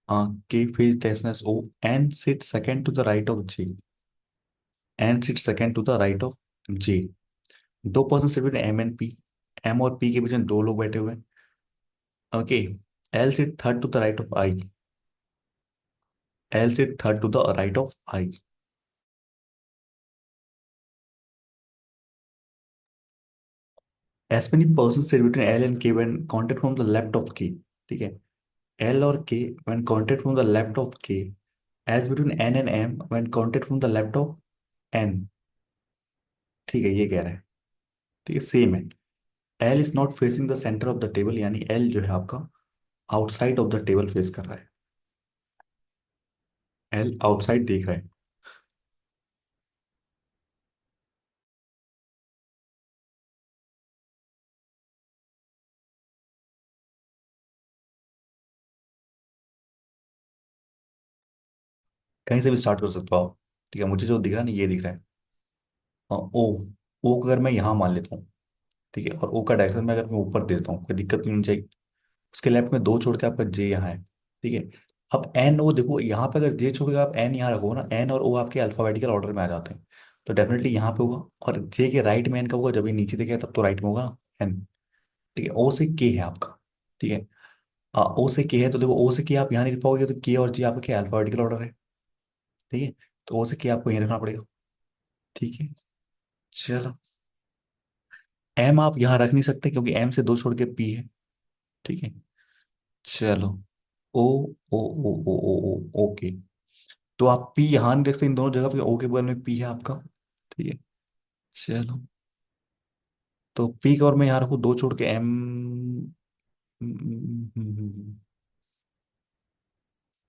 Speaker 1: K face direction as O, and sit second to the right of J, and sit second to the right of J. दो person sit between M and P, M और P के बीच में दो लोग बैठे हुए हैं, okay. L sit third to the right of I, L sit third to the right of I. As many person sit between L and K when counted from the left of K, ठीक है। L और K when counted from the left of K, as between N and M when counted from the left of N, ठीक है, ये कह रहा है। ठीक है, सेम है। L is not facing the centre of the table, यानी एल जो है आपका outside of the table face कर रहा है। एल आउटसाइड देख रहा है। कहीं से भी स्टार्ट कर सकते हो आप। ठीक है, मुझे जो दिख रहा है ना, ये दिख रहा है। ओ, ओ को अगर मैं यहाँ मान लेता हूँ, ठीक है, और ओ का डायरेक्शन में अगर मैं ऊपर देता हूँ, कोई दिक्कत नहीं होनी चाहिए। उसके लेफ्ट में दो छोड़ के आपका जे यहाँ है, ठीक है। अब एन ओ देखो, यहाँ पे अगर जे छोड़ के आप एन यहाँ रखो ना, एन और ओ आपके अल्फाबेटिकल ऑर्डर में आ जाते हैं, तो डेफिनेटली यहाँ पे होगा। और जे के राइट में एन का होगा, जब ये नीचे देखेगा तब तो राइट में होगा एन। ठीक है, ओ से के है आपका, ठीक है। ओ से के है तो देखो, ओ से के आप यहाँ नहीं लिख पाओगे, तो के और जे आपके अल्फाबेटिकल ऑर्डर है, ठीक है। तो ओ से के आपको यहीं रखना पड़ेगा, ठीक है। चलो, एम आप यहाँ रख नहीं सकते क्योंकि एम से दो छोड़ के पी है, ठीक है। चलो, ओ ओ ओ ओ ओ ओ ओके। तो आप पी यहाँ नहीं रख सकते इन दोनों जगह पे, ओ के बगल में पी है आपका, ठीक है। चलो, तो पी का और मैं यहाँ रखूँ दो छोड़ के एम,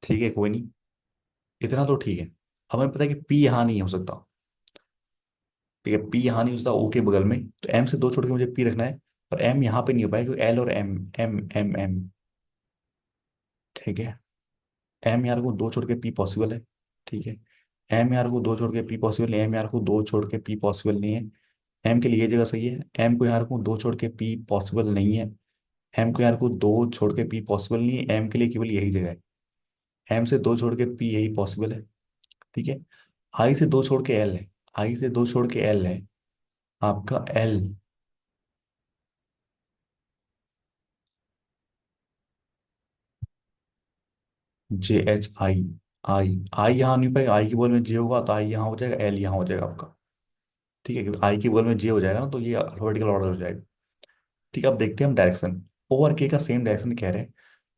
Speaker 1: ठीक है, कोई नहीं, इतना तो ठीक है। अब हमें पता है कि पी यहाँ नहीं हो सकता, ठीक है, पी यहाँ नहीं हो सकता ओ के बगल में, तो एम से दो छोड़ के मुझे पी रखना है। और एम यहाँ पे नहीं हो पाएगा क्योंकि एल और एम, एम एम एम, ठीक है। एम यार को दो छोड़ के पी पॉसिबल है, ठीक है। एम यार को दो छोड़ के पी पॉसिबल नहीं है, एम यार को दो छोड़ के पी पॉसिबल नहीं है। एम के लिए ये जगह सही है, एम को यार को दो छोड़ के पी पॉसिबल नहीं है। एम को यार को दो छोड़ के पी पॉसिबल नहीं है, एम के लिए केवल यही जगह है। एम से दो छोड़ के पी यही पॉसिबल है, ठीक है। आई से दो छोड़ के एल है, आई से दो छोड़ के एल है आपका एल, जे एच आई, आई, आई यहाँ नहीं पाएगा, आई की बॉल में जे होगा तो आई यहाँ हो जाएगा, एल यहाँ हो जाएगा आपका, ठीक है। क्योंकि आई की बॉल में जे हो जाएगा ना, तो ये अल्फाबेटिकल ऑर्डर हो जाएगा। ठीक है, अब देखते हैं हम डायरेक्शन। ओ और के का सेम डायरेक्शन कह रहे हैं।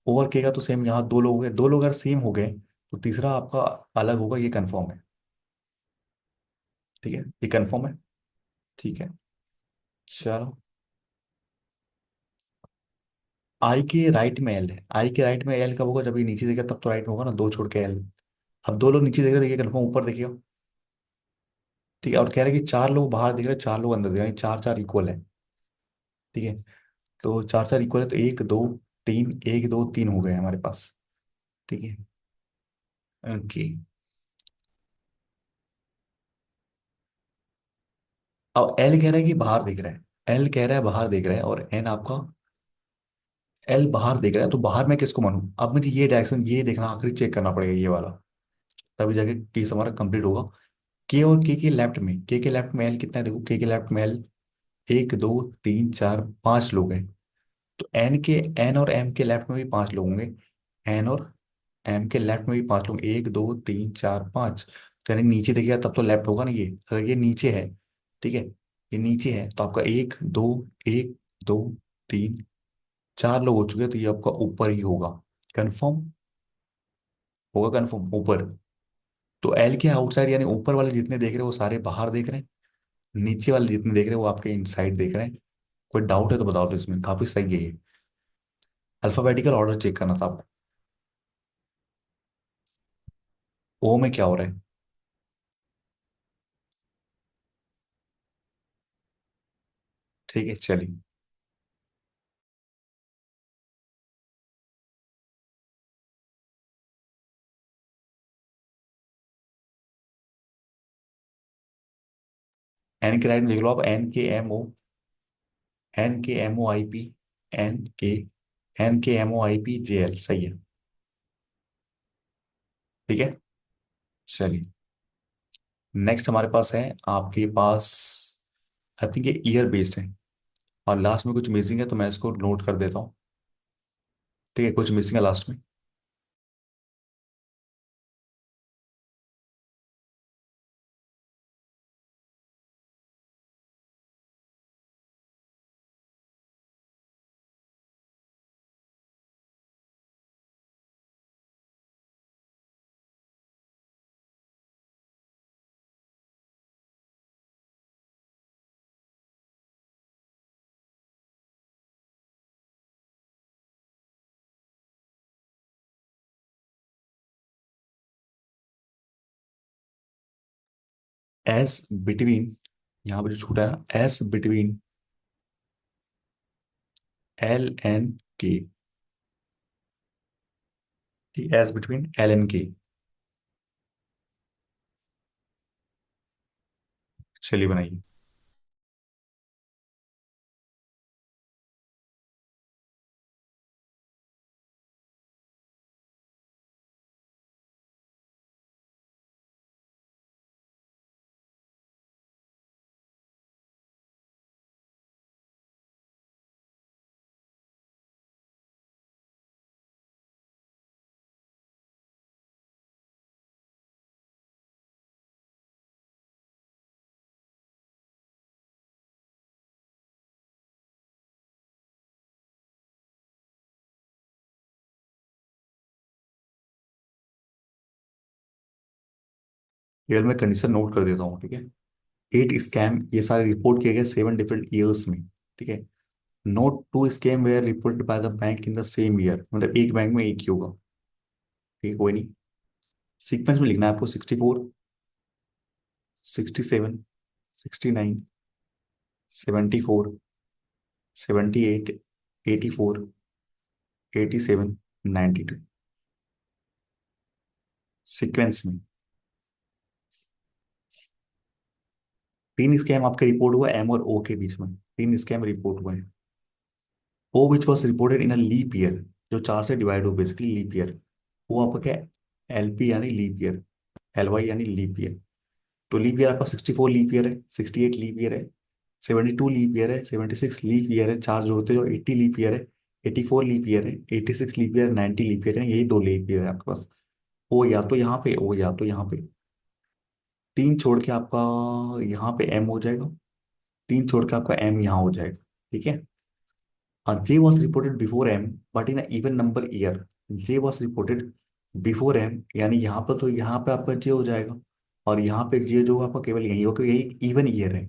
Speaker 1: ओ और के का तो सेम, यहाँ दो लोग हो गए, दो लोग अगर सेम हो गए तो तीसरा आपका अलग होगा, ये कंफर्म है, ठीक है, ये कंफर्म है, ठीक है। चलो, आई के राइट में एल है, आई के राइट में एल कब होगा, जब ये नीचे देखेगा तब तो राइट में होगा ना, दो छोड़ के एल। अब दो लोग नीचे देख रहे हैं, ये कंफर्म ऊपर देखिए, ठीक है। और कह रहे हैं कि चार लोग बाहर दिख रहे हैं, चार लोग अंदर दिख रहे हैं, चार चार इक्वल है, ठीक है। तो चार चार इक्वल है, तो एक दो तीन, एक दो तीन हो गए हमारे पास, ठीक है। ओके, अब एल कह रहा है कि बाहर देख रहा है, एल कह रहा है बाहर देख रहा है, और एन आपका, एल बाहर देख रहा है, तो बाहर मैं किसको मानूं। अब मुझे ये डायरेक्शन ये देखना, आखिरी चेक करना पड़ेगा ये वाला, तभी जाके केस हमारा कंप्लीट होगा। के और के लेफ्ट में, के लेफ्ट में एल कितना है, देखो के लेफ्ट में एल एक दो तीन चार पांच लोग हैं। तो एन के, एन और एम के लेफ्ट में भी पांच लोग होंगे, एन और एम के लेफ्ट में भी पांच लोग, एक दो तीन चार पांच। तो यानी नीचे देखिएगा तब तो लेफ्ट होगा ना, ये अगर ये नीचे है, ठीक है, ये नीचे है तो आपका एक दो तीन चार लोग हो चुके हैं, तो ये आपका ऊपर ही होगा, कंफर्म होगा, कंफर्म ऊपर। तो एल के आउटसाइड यानी ऊपर वाले जितने देख रहे हैं वो सारे बाहर देख रहे हैं, नीचे वाले जितने देख रहे हैं वो आपके इनसाइड देख रहे हैं। कोई डाउट है तो बताओ, तो इसमें काफी सही है ये। अल्फाबेटिकल ऑर्डर चेक करना था आपको। ओ में क्या हो रहा है। ठीक है, चलिए। एन के राइट में लिख लो आप, NKMOIP, NKMOIPJL, सही है। ठीक है, चलिए। नेक्स्ट हमारे पास है, आपके पास आई थिंक ये ईयर बेस्ड है, और लास्ट में कुछ मिसिंग है तो मैं इसको नोट कर देता हूँ। ठीक है, कुछ मिसिंग है लास्ट में। एस बिटवीन, यहाँ पे जो छूटा है ना, एस बिटवीन LNK। ठीक, एस बिटवीन LNK। चलिए बनाइए। केवल मैं कंडीशन नोट कर देता हूँ, ठीक है। 8 स्कैम ये सारे रिपोर्ट किए गए 7 डिफरेंट ईयर्स में। ठीक है। Not 2 scam were reported by the bank in the same year, मतलब एक बैंक में एक ही होगा। ठीक है, कोई नहीं। सीक्वेंस में लिखना है आपको, 64, 67, 69, 74, 78, 84, 87, 92। सीक्वेंस में 3 स्कैम आपके रिपोर्ट हुआ M और O के बीच में, 3 स्कैम रिपोर्ट हुए हैं। O which was reported in a leap year, जो 4 से डिवाइड हो बेसिकली लीप ईयर, वो आपका क्या है, LP यानी लीप ईयर, LY यानी लीप ईयर। तो लीप ईयर आपका 64 लीप ईयर है, 68 लीप ईयर है, 72 लीप ईयर है, 76 लीप ईयर है, चार जोड़ते जो 80 लीप ईयर है, 84 लीप ईयर है, 86 लीप ईयर, 90 लीप ईयर है, यही 2 लीप ईयर है आपके पास। ओ या तो यहाँ पे, ओ या तो यहाँ पे, 3 छोड़ के आपका यहाँ पे M हो जाएगा, 3 छोड़ के आपका M यहाँ हो जाएगा। ठीक है। J was reported before M but in an even number year। J was reported before M, यानी यहाँ पर तो यहाँ पे आपका J हो जाएगा, और यहाँ पे J जो आपका केवल यही हो, क्योंकि यही इवन ईयर है।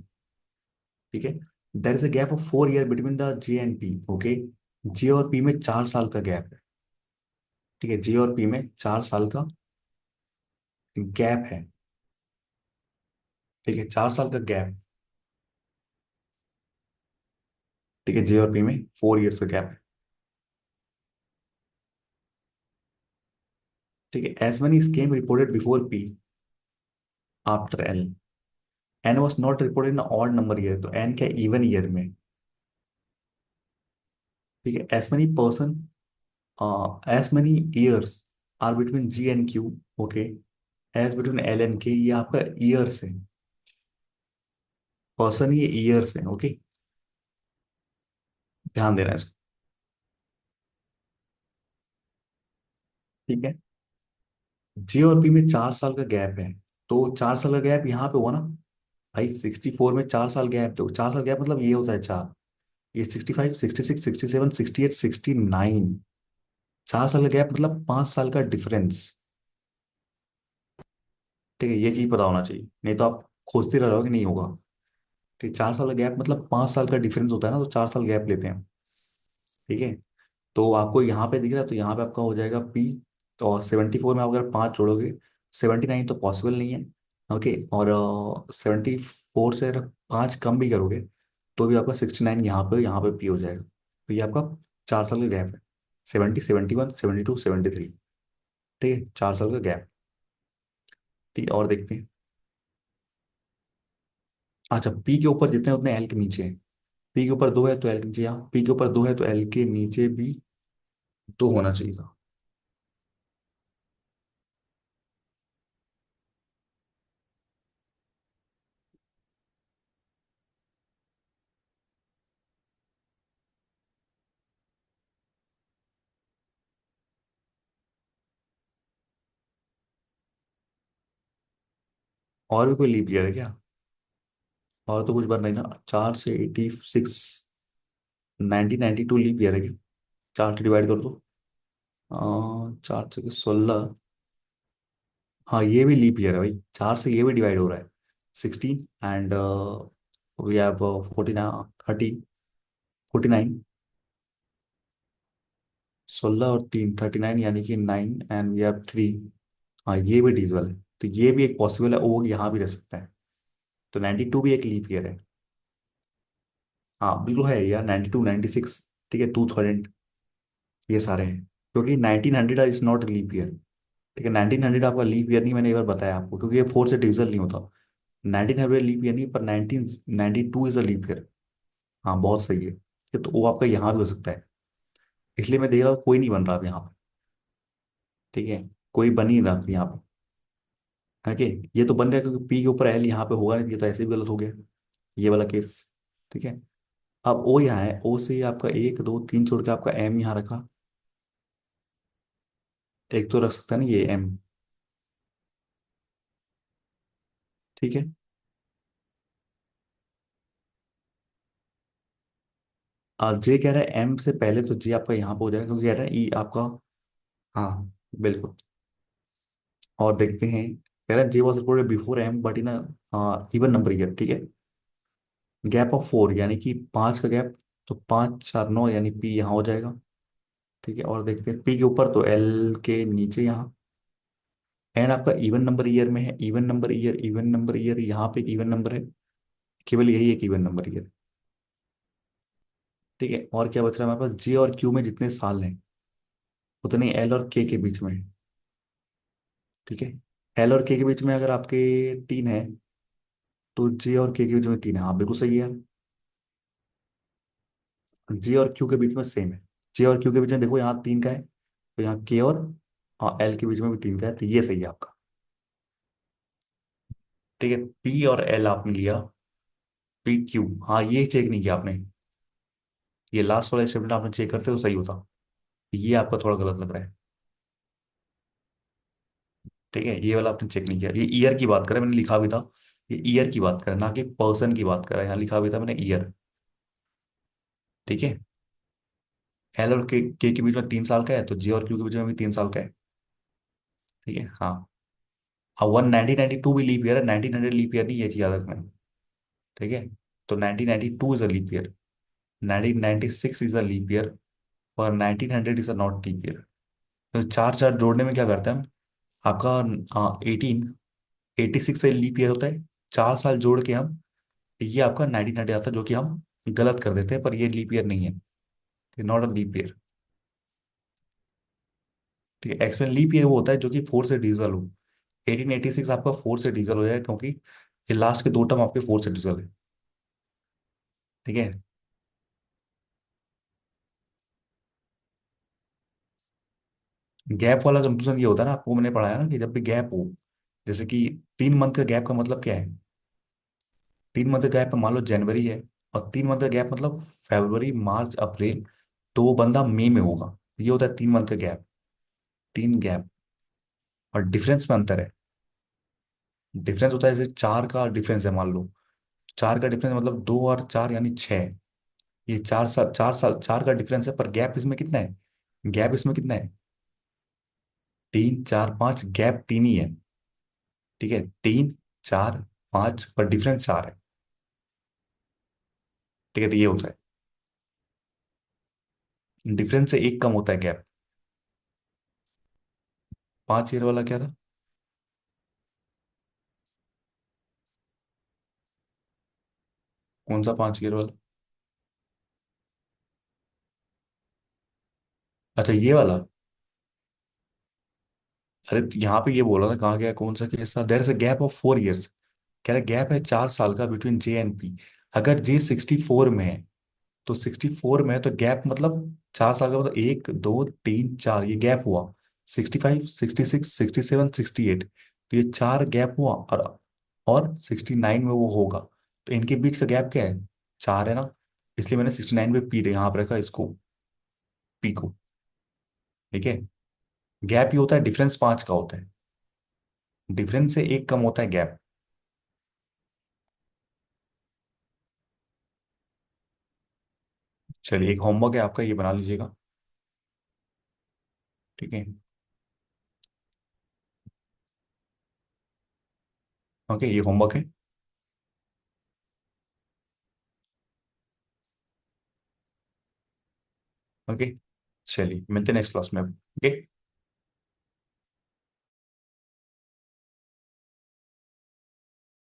Speaker 1: ठीक है। There is a gap of 4 year between the J and P। Okay, J और P में 4 साल का गैप है। ठीक है, J और P में 4 साल का गैप है। ठीक है, 4 साल का गैप। ठीक है, J और P में 4 ईयर्स का गैप है। ठीक है, as many scam reported before P after L। N was not reported in odd number year, तो N क्या इवन ईयर में। ठीक है, as many person, as many years are between G and Q। Okay, as between L and K, ये आपका years है, person ये years है। ओके, ध्यान देना है इसको। ठीक है, J और P में 4 साल का गैप है, तो 4 साल का गैप यहाँ पे हुआ ना भाई, 64 में 4 साल गैप, तो 4 साल गैप मतलब ये होता है चार, ये 65, 66, 67, 68, 69। 4 साल का गैप मतलब 5 साल का डिफरेंस। ठीक है, ये चीज पता होना चाहिए, नहीं तो आप खोजते रह रहोगे, नहीं होगा। ठीक, 4 साल का गैप मतलब 5 साल का डिफरेंस होता है ना, तो 4 साल गैप लेते हैं। ठीक है, तो आपको यहाँ पे दिख रहा है, तो यहाँ पे आपका हो जाएगा P। तो 74 में आप अगर 5 जोड़ोगे, 79 तो पॉसिबल नहीं है। ओके, और 74 से अगर 5 कम भी करोगे तो भी आपका 69 यहाँ पे P हो जाएगा। तो ये आपका 4 साल का गैप है, 70, 71, 72, 73। ठीक है, 4 साल का गैप। ठीक है, और देखते हैं। अच्छा, पी के ऊपर जितने उतने एल के नीचे है। पी के ऊपर दो है तो एल के नीचे, यहाँ पी के ऊपर दो है तो एल के नीचे भी दो होना चाहिए था। और भी कोई लीप ईयर है क्या? और तो कुछ बन नहीं ना, 4 से 86, 1992 लीप ईयर है क्या? 4 से डिवाइड कर दो। 4 से 16। हाँ ये भी लीप ईयर है भाई, 4 से ये भी डिवाइड हो रहा है। 16 एंड वी हैव 49, 30, 49। 16 और 3, 39, यानी कि 9 एंड वी हैव 3। हाँ ये भी डिजिबल है, तो ये भी एक पॉसिबल है, वो यहाँ भी रह सकता है। तो 92 भी एक लीप ईयर है। हाँ बिल्कुल है यार, 92, 96, ठीक है, 2000, ये सारे हैं। क्योंकि 1900 इज नॉट लीप ईयर। ठीक है, 1900 आपका लीप ईयर नहीं, मैंने एक बार बताया आपको, क्योंकि ये 4 से डिविजल नहीं होता। 1900 लीप ईयर नहीं, पर 1992 इज अ लीप ईयर। हाँ बहुत सही है, ये तो वो आपका यहाँ भी हो सकता है। इसलिए मैं देख रहा हूँ कोई नहीं बन रहा अब यहाँ पे। ठीक है, कोई बन ही नहीं रहा अब यहाँ पे। है कि ये तो बन रहा है क्योंकि पी के ऊपर एल यहाँ पे होगा नहीं, ये तो ऐसे भी गलत हो गया, ये वाला केस। ठीक है, अब ओ यहाँ है, ओ से आपका 1 2 3 छोड़ के आपका एम यहाँ रखा। एक तो रख सकता है ना ये एम। ठीक है, जे कह रहा है एम से पहले, तो जे आपका यहाँ पे हो जाएगा, क्योंकि कह रहा है ई आपका। हाँ बिल्कुल। और देखते हैं, कह रहा है J was reported before M but in even number year. ठीक है, गैप ऑफ 4 यानी कि 5 का गैप, तो 5 4 9, यानी पी यहाँ हो जाएगा। ठीक है, और देखते हैं पी के ऊपर तो एल के नीचे यहाँ। एन आपका इवन नंबर ईयर में है, even number year, even number year, यहाँ पे एक इवन नंबर है, केवल यही एक इवन नंबर ईयर। ठीक है, और क्या बच रहा है हमारे पास, जे और क्यू में जितने साल हैं उतने एल और के बीच में है। ठीक है, एल और के बीच में अगर आपके 3 है, तो जे और के बीच में 3 है। हाँ बिल्कुल सही है। जे और क्यू के बीच में सेम है। जे और क्यू के बीच में देखो, यहाँ 3 का है, तो यहाँ के और हाँ एल के बीच में भी 3 का है, तो ये सही है आपका। ठीक है, पी और एल आपने लिया, पी क्यू, हाँ ये चेक नहीं किया आपने। ये लास्ट वाला स्टेटमेंट आपने चेक करते तो सही होता। ये आपका थोड़ा गलत लग रहा है। ठीक है, ये वाला आपने चेक नहीं किया, ये ईयर की बात करें, मैंने लिखा भी था। ये ईयर की बात करें, ना कि पर्सन की बात करें, यहाँ लिखा भी था मैंने ईयर। ठीक है, एल और के बीच में 3 साल का है, तो जे और क्यू के बीच में भी 3 साल का है। ठीक है, हाँ। हाँ 1992 भी लीप ईयर है, 1900 लीप ईयर नहीं, ये चीज याद रखना। ठीक है, तो 1992 is a leap year, 1996 is a leap year, और 1900 is a not leap year. तो चार चार जोड़ने में क्या करते हैं हम, आपका 86 से लीप ईयर होता है, 4 साल जोड़ के हम, ये आपका 1990 आता है, जो कि हम गलत कर देते हैं, पर ये लीप ईयर नहीं है, नॉट अ लीप ईयर। ठीक है, एक्चुअल लीप ईयर वो होता है जो कि 4 से डिविजल हो। 1886 आपका 4 से डिविजल हो जाए, क्योंकि ये लास्ट के 2 टर्म आपके 4 से डिविजल है। ठीक है, गैप वाला कंफ्यूजन ये होता है ना, आपको मैंने पढ़ाया ना कि जब भी गैप हो, जैसे कि 3 मंथ का गैप का मतलब क्या है। 3 मंथ का गैप मान लो जनवरी है, और 3 मंथ का गैप मतलब फरवरी मार्च अप्रैल, तो वो बंदा मई में होगा। ये होता है 3 मंथ का गैप, 3 गैप। और डिफरेंस में अंतर है। डिफरेंस होता है, जैसे 4 का डिफरेंस है मान लो, 4 का डिफरेंस मतलब 2 और 4 यानी 6। ये 4 साल, 4 साल, 4 का डिफरेंस है, पर गैप इसमें कितना है, गैप इसमें कितना है, 3 4 5, गैप 3 ही है। ठीक है, 3 4 5, पर डिफरेंस 4 है। ठीक है, तो ये होता है, डिफरेंस से एक कम होता है गैप। 5 ईयर वाला क्या था? कौन सा 5 ईयर वाला? अच्छा ये वाला। अरे तो यहाँ पे ये बोला था, कहाँ गया, कौन सा केस था, there is a gap of 4 years. कह रहा गैप है 4 साल का बिटवीन जे एंड पी। अगर जे 64 में है, तो 64 में है तो गैप मतलब 4 साल का, मतलब 1 2 3 4, ये गैप हुआ। 65 66 67 68, तो ये 4 गैप हुआ। और 69 में वो होगा। तो इनके बीच का गैप क्या है? 4 है ना। इसलिए मैंने 69 पे पी यहाँ पे रखा इसको, पी को। ठीक है। गैप ही होता है, डिफरेंस 5 का होता है। डिफरेंस से एक कम होता है गैप। चलिए, एक होमवर्क है आपका, ये बना लीजिएगा। ठीक है। ओके, ये होमवर्क है। ओके। चलिए, मिलते हैं नेक्स्ट क्लास में। ओके।